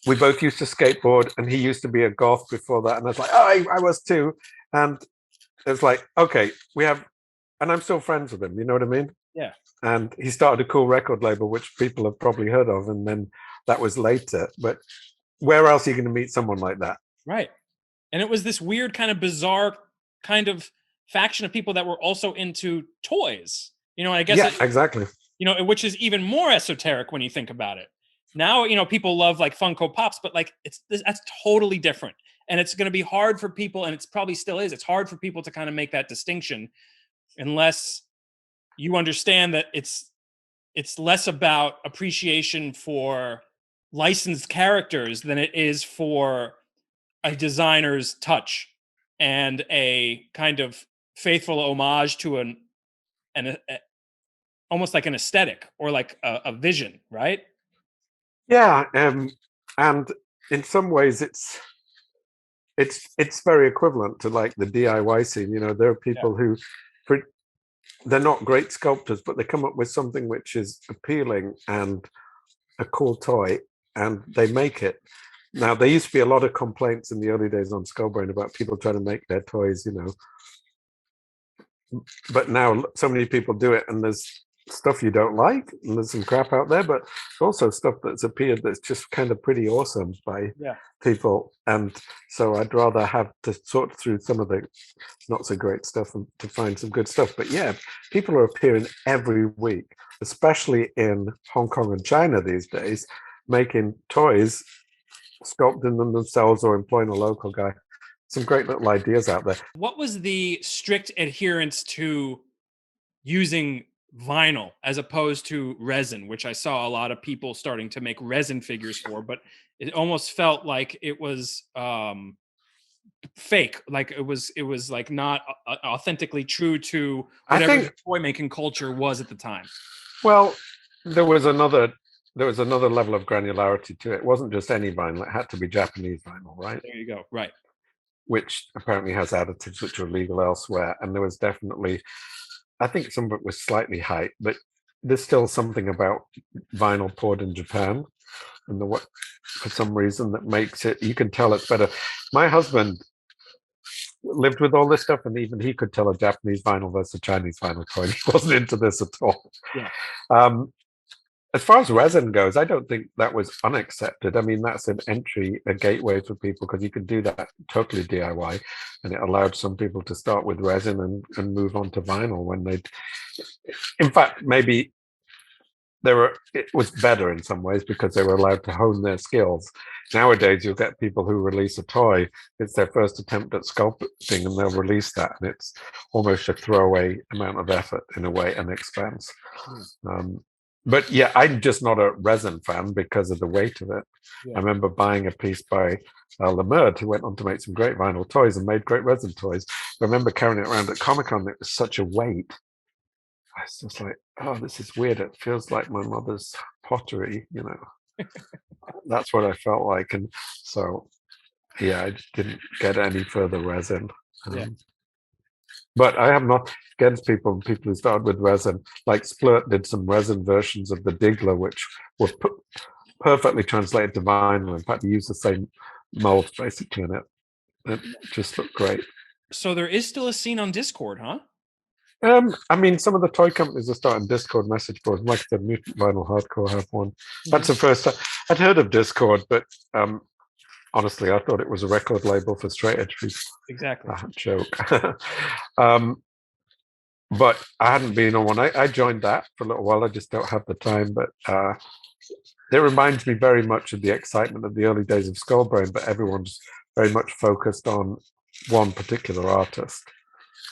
we both used to skateboard, and he used to be a goth before that. And I was like, oh, I was too. And it's like, okay, and I'm still friends with him. You know what I mean? Yeah. And he started a cool record label, which people have probably heard of. And then that was later. But where else are you going to meet someone like that? Right. And it was this weird kind of bizarre kind of faction of people that were also into toys. I guess Yeah, exactly. which is even more esoteric when you think about it. Now, people love like Funko Pops, but like that's totally different. And it's going to be hard for people, and it's probably still is. It's hard for people to kind of make that distinction unless you understand that it's less about appreciation for licensed characters than it is for a designer's touch and a kind of faithful homage to almost like an aesthetic or like a vision, right? Yeah, and in some ways, it's very equivalent to like the DIY scene. There are Yeah. people who, they're not great sculptors, but they come up with something which is appealing and a cool toy, and they make it. Now, there used to be a lot of complaints in the early days on Skullbrain about people trying to make their toys, but now so many people do it, and there's stuff you don't like, and there's some crap out there, but also stuff that's appeared that's just kind of pretty awesome by Yeah. people. And so I'd rather have to sort through some of the not so great stuff and to find some good stuff. But yeah, people are appearing every week, especially in Hong Kong and China these days. making toys, sculpting them themselves or employing a local guy. Some great little ideas out there. What was the strict adherence to using vinyl as opposed to resin, which I saw a lot of people starting to make resin figures for, but it almost felt like it was fake, like it was like not authentically true to I whatever the think, toy making culture was at the time. well, there was another level of granularity to it. It wasn't just any vinyl; it had to be Japanese vinyl, right? There you go. Right. Which apparently has additives which are illegal elsewhere. And there was definitely, I think some of it was slightly hype, but there's still something about vinyl poured in Japan, and the what for some reason that makes it. You can tell it's better. My husband lived with all this stuff, and even he could tell a Japanese vinyl versus a Chinese vinyl toy. He wasn't into this at all. Yeah. As far as resin goes, I don't think that was unaccepted. I mean, that's an entry, a gateway for people because you could do that totally DIY, and it allowed some people to start with resin and move on to vinyl when they. In fact, maybe it was better in some ways because they were allowed to hone their skills. Nowadays, you'll get people who release a toy, it's their first attempt at sculpting, and they'll release that, and it's almost a throwaway amount of effort in a way and expense. But yeah, I'm just not a resin fan because of the weight of it. Yeah. I remember buying a piece by Lemerd, who went on to make some great vinyl toys and made great resin toys. I remember carrying it around at Comic-Con. It was such a weight. I was just like, oh, this is weird. It feels like my mother's pottery, you know. That's what I felt like. And so, yeah, I didn't get any further resin. Yeah. But I have not against people who started with resin. Like Splurt did some resin versions of the Diggler, which were perfectly translated to vinyl. In fact, he used the same molds basically in it. It just looked great. So there is still a scene on Discord, huh? I mean, some of the toy companies are starting Discord message boards. Like I said, Mutant Vinyl Hardcore have one. That's the first time I'd heard of Discord, but honestly, I thought it was a record label for straight edge people. Exactly. Joke. But I hadn't been on one. I joined that for a little while. I just don't have the time. But it reminds me very much of the excitement of the early days of Skullbrain, but everyone's very much focused on one particular artist.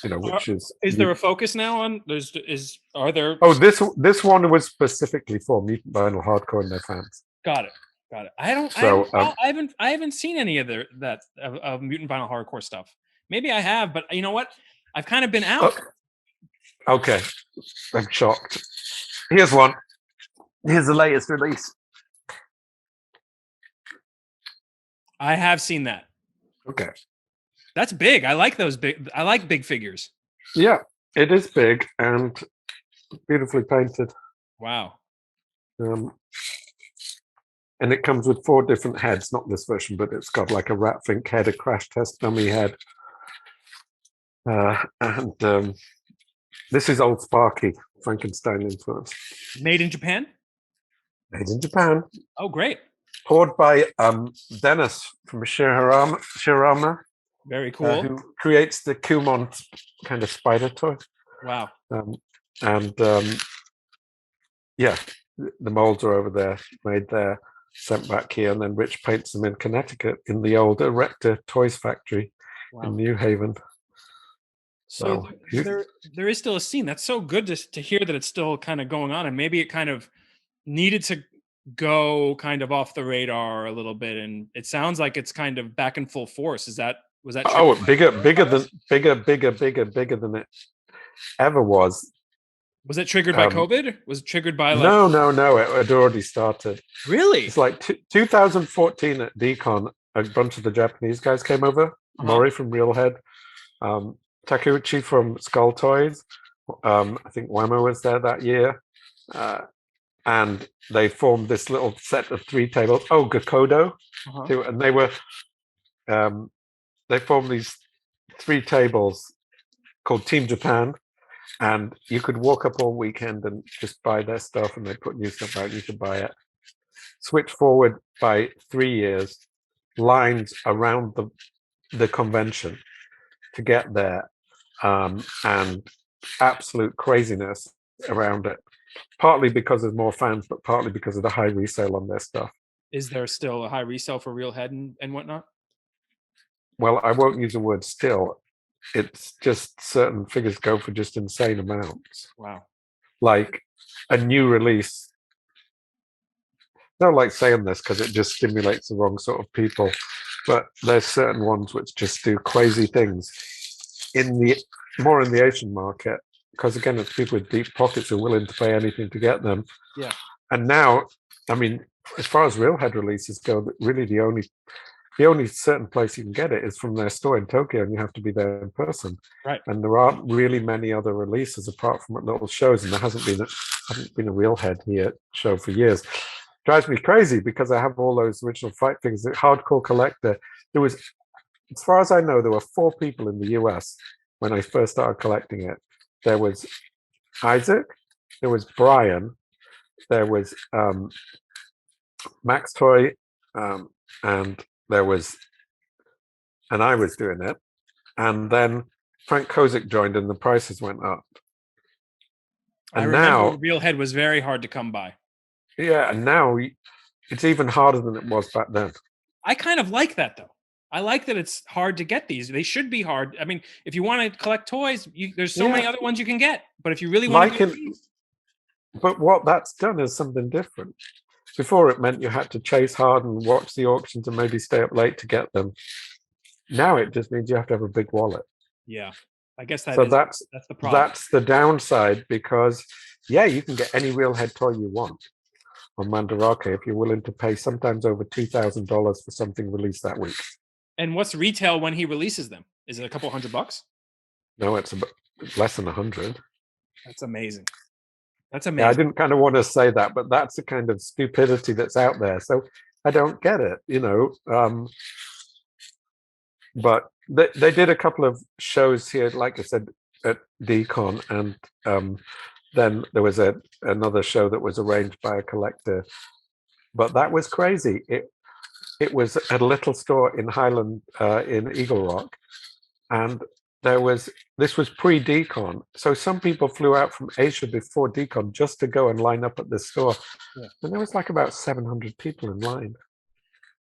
You know, which is there a focus now on? Are there? Oh, this one was specifically for Mutant Vinyl Hardcore and their fans. Got it. I haven't seen any of of Mutant Vinyl Hardcore stuff. Maybe I have, but you know what? I've kind of been out. Okay, I'm shocked. Here's one. Here's the latest release. I have seen that. Okay. That's big. I like those big. I like big figures. Yeah, it is big and beautifully painted. Wow. And it comes with 4 different heads. Not this version, but it's got like a Ratfink head, a Crash Test Dummy head, and this is Old Sparky, Frankenstein influence. Made in Japan. Made in Japan. Oh, great. Poured by Dennis from Shirama. Very cool. Who creates the Kumon kind of spider toy. Wow. Yeah, the molds are over there, made there, sent back here, and then Rich paints them in Connecticut in the old Erector Toys Factory in New Haven. So there is still a scene. That's so good to hear that it's still kind of going on, and maybe it kind of needed to go kind of off the radar a little bit, and it sounds like it's kind of back in full force. Was that bigger than it ever was. Was it triggered by COVID? Was it triggered by no, it had already started. Really? It's like 2014 at Decon, a bunch of the Japanese guys came over. Mori from Reelhead, Takeuchi from Skull Toys, I think Whammo was there that year, and they formed this little set of 3 tables. Oh, Gakodo too, and they were they formed these 3 tables called Team Japan, and you could walk up all weekend and just buy their stuff, and they put new stuff out. You could buy it. Switch forward by 3 years, lines around the convention to get there, and absolute craziness around it. Partly because there's more fans, but partly because of the high resale on their stuff. Is there still a high resale for real head and whatnot? Well, I won't use the word still. It's just certain figures go for just insane amounts. Wow. Like a new release. I don't like saying this because it just stimulates the wrong sort of people, but there's certain ones which just do crazy things in the more in the Asian market, because again, it's people with deep pockets who are willing to pay anything to get them. Yeah. And now, I mean, as far as real head releases go, really the only certain place you can get it is from their store in Tokyo, and you have to be there in person. Right. And there aren't really many other releases apart from at little shows, and there hasn't been a real head here show for years. Drives me crazy because I have all those original fight figures. The hardcore collector. There was, as far as I know, there were 4 people in the US when I first started collecting it. There was Isaac, there was Brian, there was Max Toy, and there was, and I was doing it, and then Frank Kozik joined, and the prices went up. I And remember now, real head was very hard to come by. yeah, and now it's even harder than it was back then. I kind of like that though. I like that it's hard to get these. They should be hard. I mean, if you want to collect toys, there's so many other ones you can get. But if you really want to get these, but what that's done is something different. Before it meant you had to chase hard and watch the auctions and maybe stay up late to get them. Now it just means you have to have a big wallet. Yeah, I guess that's the problem. That's the downside, because you can get any real head toy you want on Mandarake if you're willing to pay sometimes over $2,000 for something released that week. And what's retail when he releases them? Is it a couple $100? No, it's about less than 100. That's amazing. That's amazing. Yeah, I didn't kind of want to say that, but that's the kind of stupidity that's out there. So I don't get it, but they did a couple of shows here, like I said, at Decon, and then there was another show that was arranged by a collector. But that was crazy. It was at a little store in Highland, in Eagle Rock, and this was pre-Decon. So some people flew out from Asia before Decon just to go and line up at this store. Yeah. And there was like about 700 people in line.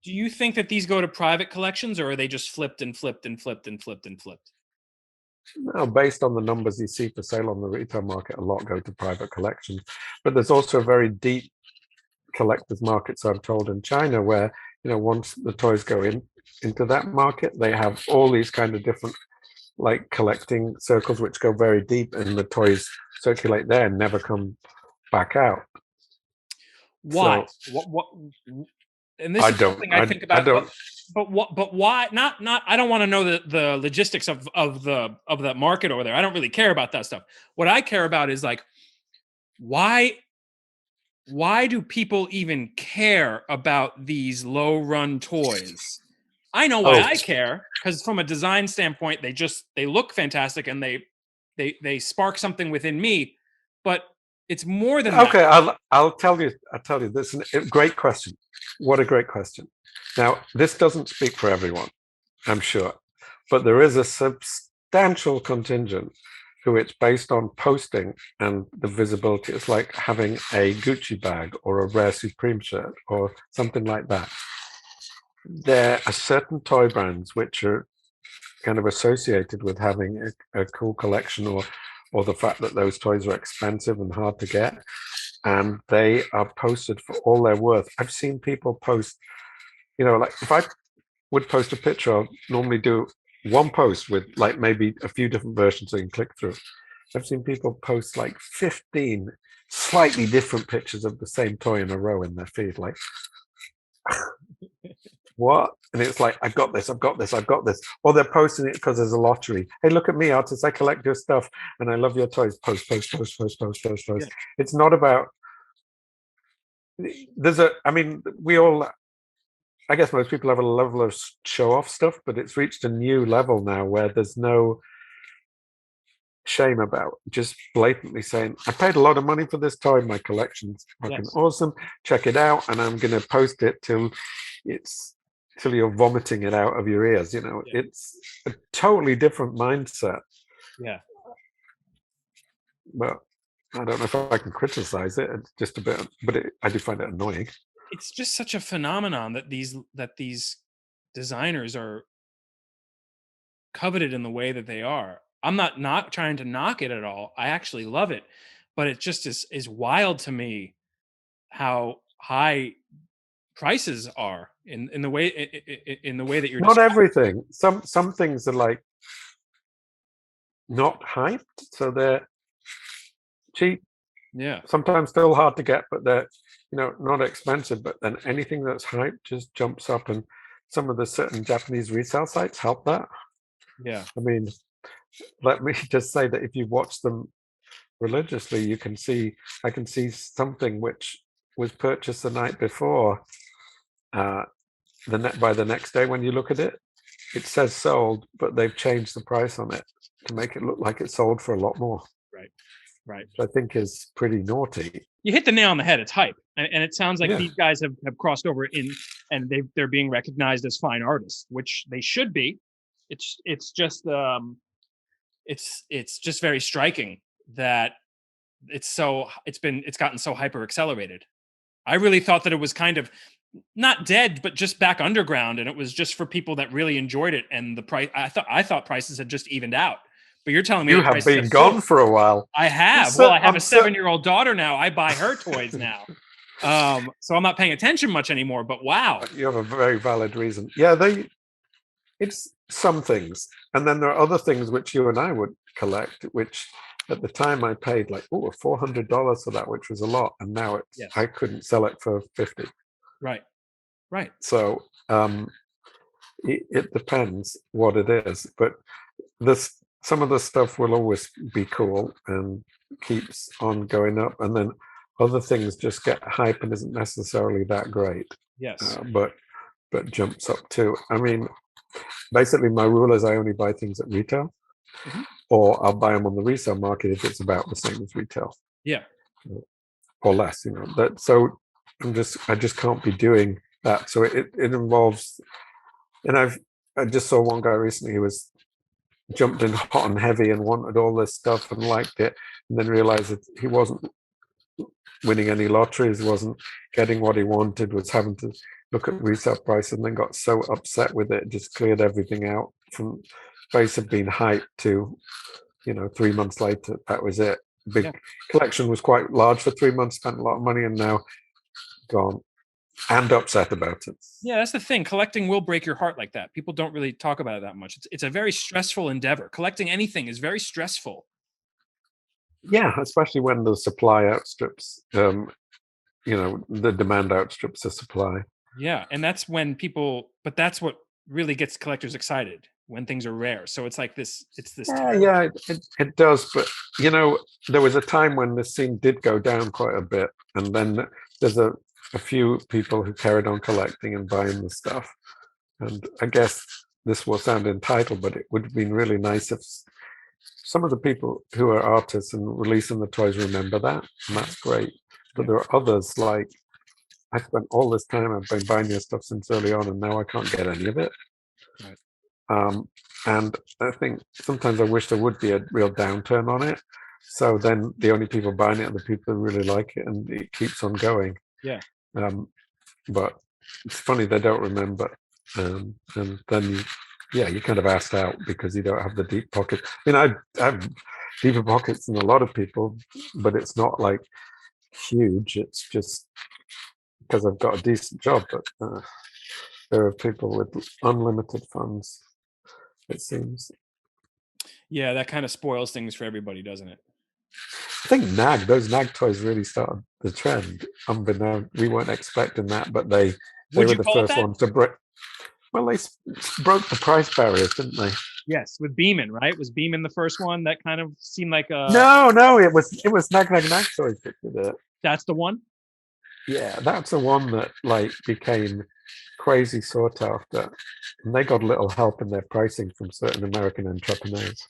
Do you think that these go to private collections, or are they just flipped and flipped and flipped and flipped and flipped? No, based on the numbers you see for sale on the retail market, a lot go to private collections. But there's also a very deep collectors market, so I'm told, in China, where once the toys go into that market, they have all these kind of different like collecting circles which go very deep, and the toys circulate there and never come back out. Why? So, what? And this is something I think about. But why? Not. I don't want to know the logistics of the market over there. I don't really care about that stuff. What I care about is like, why do people even care about these low run toys? I know why I care, because from a design standpoint, they look fantastic and they spark something within me. But it's more than okay. that. I'll tell you. This is a great question. What a great question. Now, this doesn't speak for everyone, I'm sure, but there is a substantial contingent who it's based on posting and the visibility. It's like having a Gucci bag or a Rare Supreme shirt or something like that. There are certain toy brands which are kind of associated with having a cool collection, or the fact that those toys are expensive and hard to get, and they are posted for all they're worth. I've seen people post, like if I would post a picture, I'll normally do one post with like maybe a few different versions so you can click through. I've seen people post like 15 slightly different pictures of the same toy in a row in their feed, like what? And it's like, I've got this. Or they're posting it because there's a lottery. Hey, look at me, artist. I collect your stuff and I love your toys. Post. Yeah. It's not about, I guess most people have a level of show off stuff, but it's reached a new level now where there's no shame about just blatantly saying, I paid a lot of money for this toy. My collection's fucking awesome. Check it out. And I'm going to post it till you're vomiting it out of your ears. It's a totally different mindset. Yeah. But I don't know if I can criticize it. It's just a bit, but I do find it annoying. it's just such a phenomenon that these designers are coveted in the way that they are. I'm not trying to knock it at all. I actually love it, but it just is wild to me how high prices are in the way in the way that you're Not describing. everything. Some things are like not hyped, so they're cheap. Yeah. Sometimes still hard to get, but they're not expensive. But then anything that's hyped just jumps up, and some of the certain Japanese resale sites help that. Yeah. I mean, let me just say that if you watch them religiously, I can see something which was purchased the night before. By the next day, when you look at it, it says sold, but they've changed the price on it to make it look like it sold for a lot more. Right. Right. Which I think is pretty naughty. You hit the nail on the head. It's hype, and it sounds like Yeah. these guys have crossed over and they're being recognized as fine artists, which they should be. It's just it's just very striking that it's gotten so hyper accelerated. I really thought that it was kind of not dead, but just back underground, and it was just for people that really enjoyed it. And the price, I thought prices had just evened out. But you're telling me You have been gone for a while. I have. Well, I have a 7-year-old daughter now. I buy her toys now. So I'm not paying attention much anymore. But wow, you have a very valid reason. Yeah, it's some things, and then there are other things which you and I would collect, which at the time I paid like $400 for that, which was a lot, and now I couldn't sell it for $50. Right. So it depends what it is, but some of the stuff will always be cool and keeps on going up, and then other things just get hype and isn't necessarily that great. Yes. But jumps up too. I mean, basically my rule is I only buy things at retail, or I'll buy them on the resale market if it's about the same as retail. Yeah. Or less, so I just can't be doing that. So it involves, and I just saw one guy recently who was jumped in hot and heavy and wanted all this stuff and liked it, and then realized that he wasn't winning any lotteries, wasn't getting what he wanted, was having to look at resale price, and then got so upset with it, just cleared everything out from space of being hyped to 3 months later, that was it. Big collection was quite large for 3 months, spent a lot of money, and now gone, and upset about it. Yeah, that's the thing. Collecting will break your heart like that. People don't really talk about it that much. It's a very stressful endeavor. Collecting anything is very stressful. Yeah, especially when the supply outstrips, the demand outstrips the supply. Yeah, and that's when but that's what really gets collectors excited, when things are rare. So it's like this. It's this. Yeah, it does. But there was a time when the scene did go down quite a bit, and then there's a few people who carried on collecting and buying the stuff. And I guess this will sound entitled, but it would have been really nice if some of the people who are artists and releasing the toys remember that, and that's great. But there are others, like, I spent all this time, I've been buying your stuff since early on, and now I can't get any of it. Right. And I think sometimes I wish there would be a real downturn on it. So then the only people buying it are the people who really like it, and it keeps on going. Yeah. But it's funny, they don't remember. And then you kind of asked out because you don't have the deep pocket. I mean, I have deeper pockets than a lot of people, but it's not like huge. It's just because I've got a decent job. But there are people with unlimited funds, it seems. Yeah, that kind of spoils things for everybody, doesn't it? I think those Nag toys really started the trend. Unbeknown, we weren't expecting that, but they were the first ones to break. Well, they broke the price barriers, didn't they? Yes, with Beeman, right? Was Beeman the first one that kind of seemed like a? No, it was Nag toys that did it. That's the one. Yeah, that's the one that became crazy sought after, and they got a little help in their pricing from certain American entrepreneurs,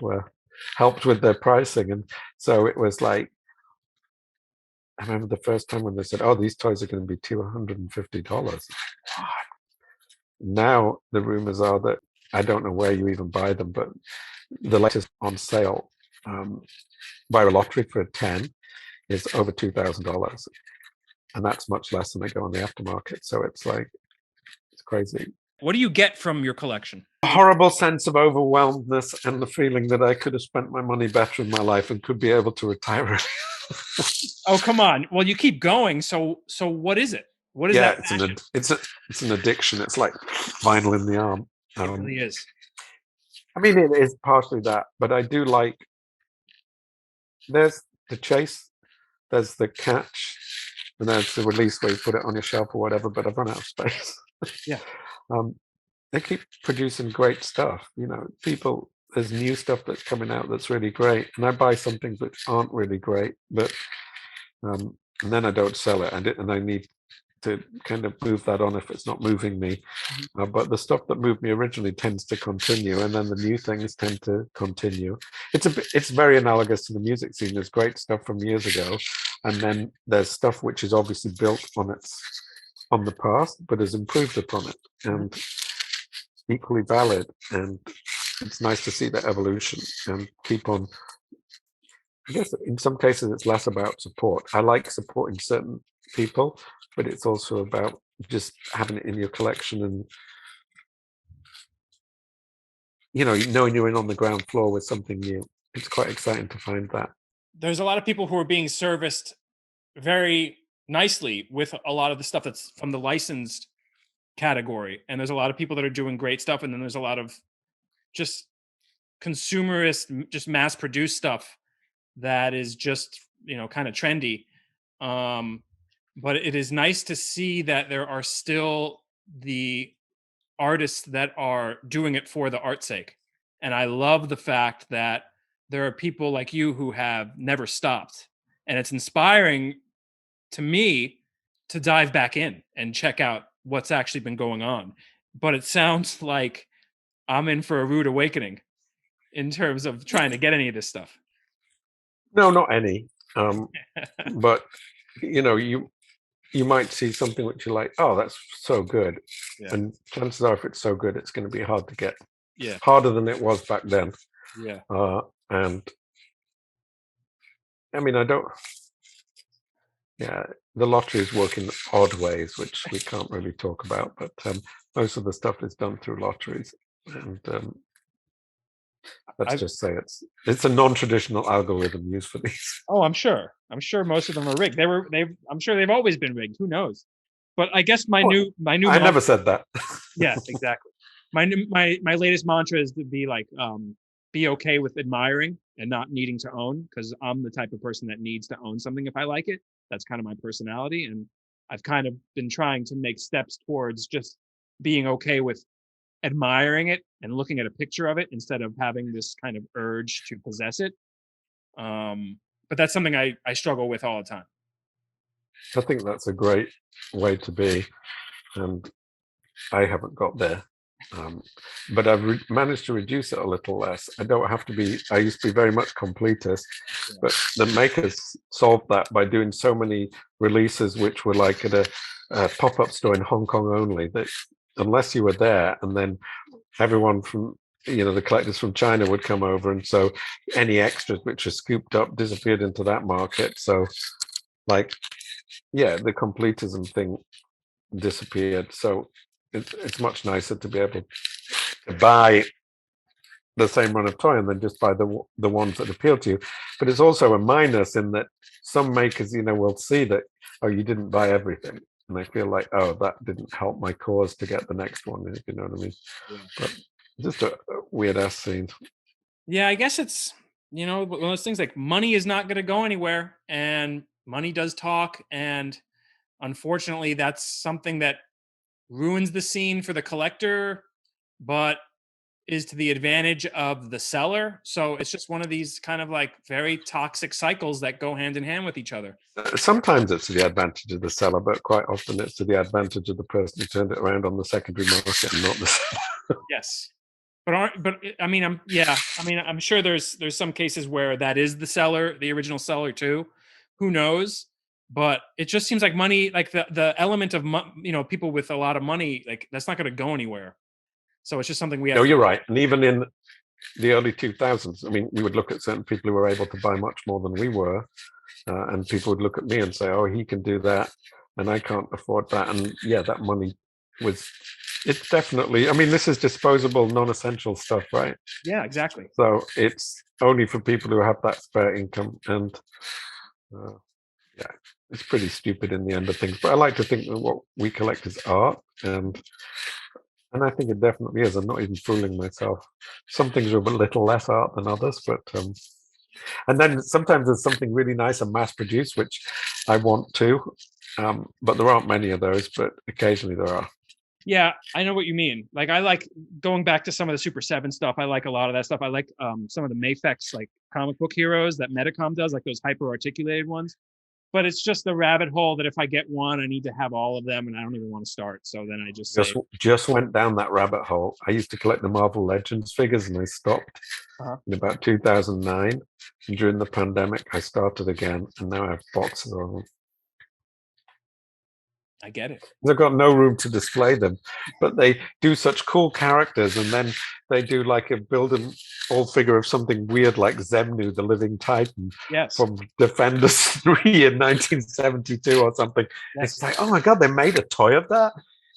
were helped with their pricing, and so it was like, I remember the first time when they said, "Oh, these toys are going to be $250." Now the rumors are that, I don't know where you even buy them, but the latest on sale by a lottery for 10 is over $2,000. and that's much less than I go on the aftermarket. So it's like, it's crazy. What do you get from your collection? A horrible sense of overwhelmedness and the feeling that I could have spent my money better in my life and could be able to retire early. Oh, come on. Well, you keep going. So what is it? What is Yeah, that? it's an addiction. It's like vinyl in the arm. It really is. I mean, it is partially that, but I do like. There's the chase, there's the catch, and there's the release where you put it on your shelf or whatever. But I've run out of space. Yeah. They keep producing great stuff. You know, people. There's new stuff that's coming out that's really great, and I buy some things which aren't really great, but and then I don't sell it, and I need to kind of move that on if it's not moving me. But the stuff that moved me originally tends to continue, and then the new things tend to continue. It's very analogous to the music scene. There's great stuff from years ago, and then there's stuff which is obviously built on the past, but has improved upon it, and equally valid. And it's nice to see that evolution and keep on. I guess in some cases it's less about support. I like supporting certain people, but it's also about just having it in your collection and knowing you're in on the ground floor with something new. It's quite exciting to find that. There's a lot of people who are being serviced very nicely with a lot of the stuff that's from the licensed category. And there's a lot of people that are doing great stuff. And then there's a lot of just consumerist, just mass produced stuff that is just, kind of trendy. But it is nice to see that there are still the artists that are doing it for the art's sake. And I love the fact that there are people like you who have never stopped. And it's inspiring to me to dive back in and check out what's actually been going on. But it sounds like I'm in for a rude awakening in terms of trying to get any of this stuff. No, not any. But you might see something which you're like, oh, that's so good. Yeah. And chances are, if it's so good, it's going to be hard to get. Yeah. Harder than it was back then. Yeah. And I mean, yeah, the lotteries work in odd ways, which we can't really talk about, but most of the stuff is done through lotteries. And let's just say it's a non-traditional algorithm used for these. Oh, I'm sure most of them are rigged. I'm sure they've always been rigged. Who knows? But I guess my new I never said that. Yeah, exactly. My latest mantra is to be like, be okay with admiring and not needing to own, because I'm the type of person that needs to own something if I like it. That's kind of my personality, and I've kind of been trying to make steps towards just being okay with admiring it and looking at a picture of it instead of having this kind of urge to possess it. But that's something I struggle with all the time. I think that's a great way to be, and I haven't got there. But I've managed to reduce it a little less. I don't have to be. I used to be very much completist, but the makers solved that by doing so many releases, which were like at a pop-up store in Hong Kong only. That unless you were there, and then everyone from the collectors from China would come over, and so any extras which are scooped up disappeared into that market. So, like, yeah, the completism thing disappeared. So it's much nicer to be able to buy the same run of toy and then just buy the ones that appeal to you. But it's also a minus in that some makers, will see that, oh, you didn't buy everything. And I feel like, oh, that didn't help my cause to get the next one, if you know what I mean. Yeah. But just a weird ass scene. Yeah, I guess it's, one of those things like money is not going to go anywhere, and money does talk. And unfortunately, that's something that ruins the scene for the collector, but is to the advantage of the seller. So it's just one of these kind of like very toxic cycles that go hand in hand with each other. Sometimes it's to the advantage of the seller, but quite often it's to the advantage of the person who turned it around on the secondary market and not the seller. Yes. But I'm sure there's some cases where that is the seller, the original seller too. Who knows? But it just seems like money, like the element of people with a lot of money, like that's not going to go anywhere. So it's just something we have. No, you're right. And even in the early 2000s, I mean, we would look at certain people who were able to buy much more than we were, and people would look at me and say, "Oh, he can do that." and I can't afford that. And yeah, that money was, it's definitely, I mean, this is disposable, non-essential stuff, right? Yeah, exactly. So it's only for people who have that spare income. And uh, yeah, it's pretty stupid in the end of things. But I like to think that what we collect is art, and I think it definitely is. I'm not even fooling myself. Some things are a little less art than others, but and then sometimes there's something really nice and mass produced, which I want to, but there aren't many of those. But occasionally there are. Yeah, I know what you mean. Like, I like going back to some of the Super 7 stuff. I like a lot of that stuff. I like some of the Mafex like comic book heroes that Metacom does, like those hyper articulated ones. But it's just the rabbit hole that if I get one, I need to have all of them, and I don't even want to start. So then I just say, Just went down that rabbit hole. I used to collect the Marvel Legends figures, and I stopped in about 2009. And during the pandemic, I started again, and now I have boxes of them. I get it. They've got no room to display them, but they do such cool characters, and then they do like a build an old figure of something weird like Zemnu, the Living Titan, Yes, from Defenders 3 in 1972 or something. yes. It's like, oh my god, they made a toy of that.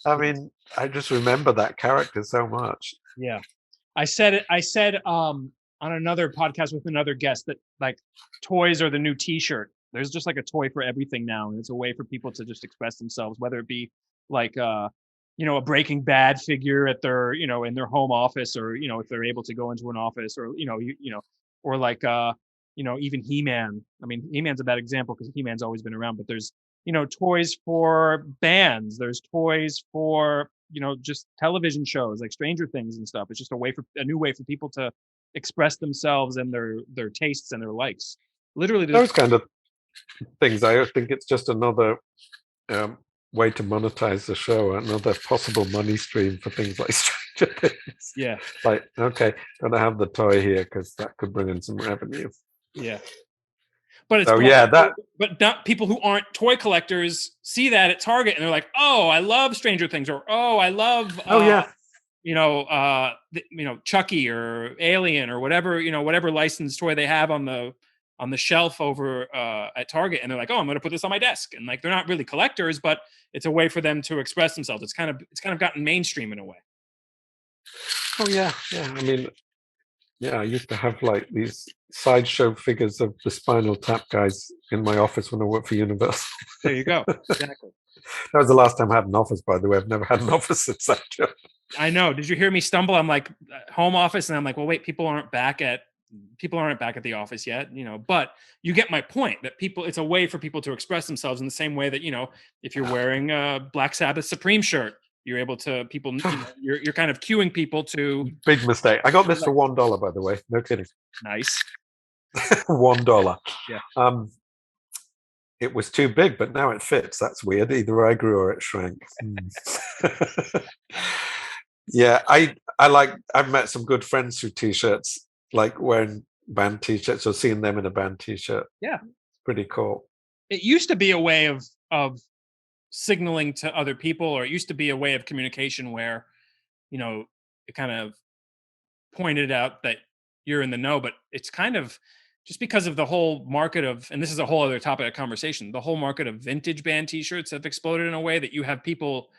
I mean, I just remember that character so much. Yeah, I said it. I said on another podcast with another guest that like toys are the new T-shirt. There's just like a toy for everything now, and it's a way for people to just express themselves, whether it be like a Breaking Bad figure at their in their home office, or if they're able to go into an office, or or like even He-Man. I mean, He-Man's a bad example because He-Man's always been around, but there's toys for bands. There's toys for just television shows like Stranger Things and stuff. It's just a new way for people to express themselves and their tastes and their likes. Literally, Those kind of things. I think it's just another way to monetize the show, another possible money stream for things like Stranger Things. Yeah. Like, okay, gotta have the toy here because that could bring in some revenue. Yeah. But it's but not people who aren't toy collectors see that at Target and they're like, oh, I love Stranger Things, or oh, I love Chucky or Alien or whatever, whatever licensed toy they have on the shelf over at Target, and they're like, oh, I'm going to put this on my desk, and like they're not really collectors, but it's a way for them to express themselves. It's kind of gotten mainstream in a way. Oh yeah. I mean, yeah, I used to have like these sideshow figures of the Spinal Tap guys in my office when I worked for Universal. There you go. Exactly. That was the last time I had an office, by the way. I've never had an office since that job. I know. Did you hear me stumble? I'm like, home office, and I'm like, well, wait, people aren't back at the office yet, but you get my point that it's a way for people to express themselves in the same way that, if you're wearing a Black Sabbath Supreme shirt, you're able to you're kind of cueing people to. Big mistake. I got this for $1, by the way. No kidding. Nice. $1. Yeah. It was too big, but now it fits. That's weird. Either I grew or it shrank. Yeah, I've met some good friends through t-shirts, like wearing band t-shirts or seeing them in a band t-shirt. Yeah. Pretty cool. It used to be a way of signaling to other people, or it used to be a way of communication where, it kind of pointed out that you're in the know, but it's kind of just because of the whole market of, and this is a whole other topic of conversation, the whole market of vintage band t-shirts have exploded in a way that you have people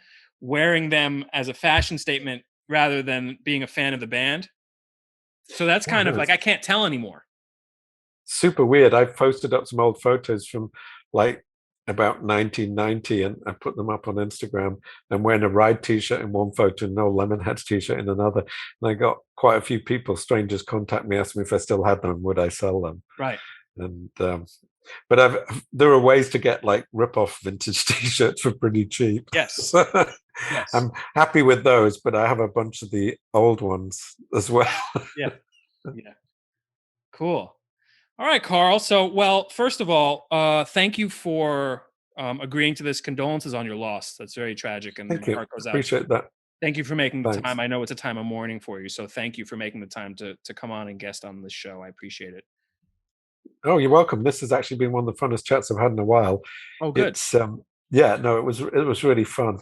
wearing them as a fashion statement rather than being a fan of the band. So that's kind of like, I can't tell anymore. Super weird. I've posted up some old photos from like about 1990, and I put them up on Instagram. I'm wearing a Ride t-shirt in one photo and no Lemonheads t-shirt in another. And I got quite a few people, strangers, contact me, ask me if I still had them, would I sell them? Right. And but there are ways to get like rip-off vintage t-shirts for pretty cheap. Yes. Yes. I'm happy with those, but I have a bunch of the old ones as well. Yeah. Cool. All right, Carl. So, well, first of all, thank you for agreeing to this. Condolences on your loss. That's very tragic, and thank you. Heart goes out. Appreciate that. Thank you for making the time. I know it's a time of mourning for you, so thank you for making the time to come on and guest on this show. I appreciate it. Oh, you're welcome. This has actually been one of the funnest chats I've had in a while. Oh, good. It's it was really fun.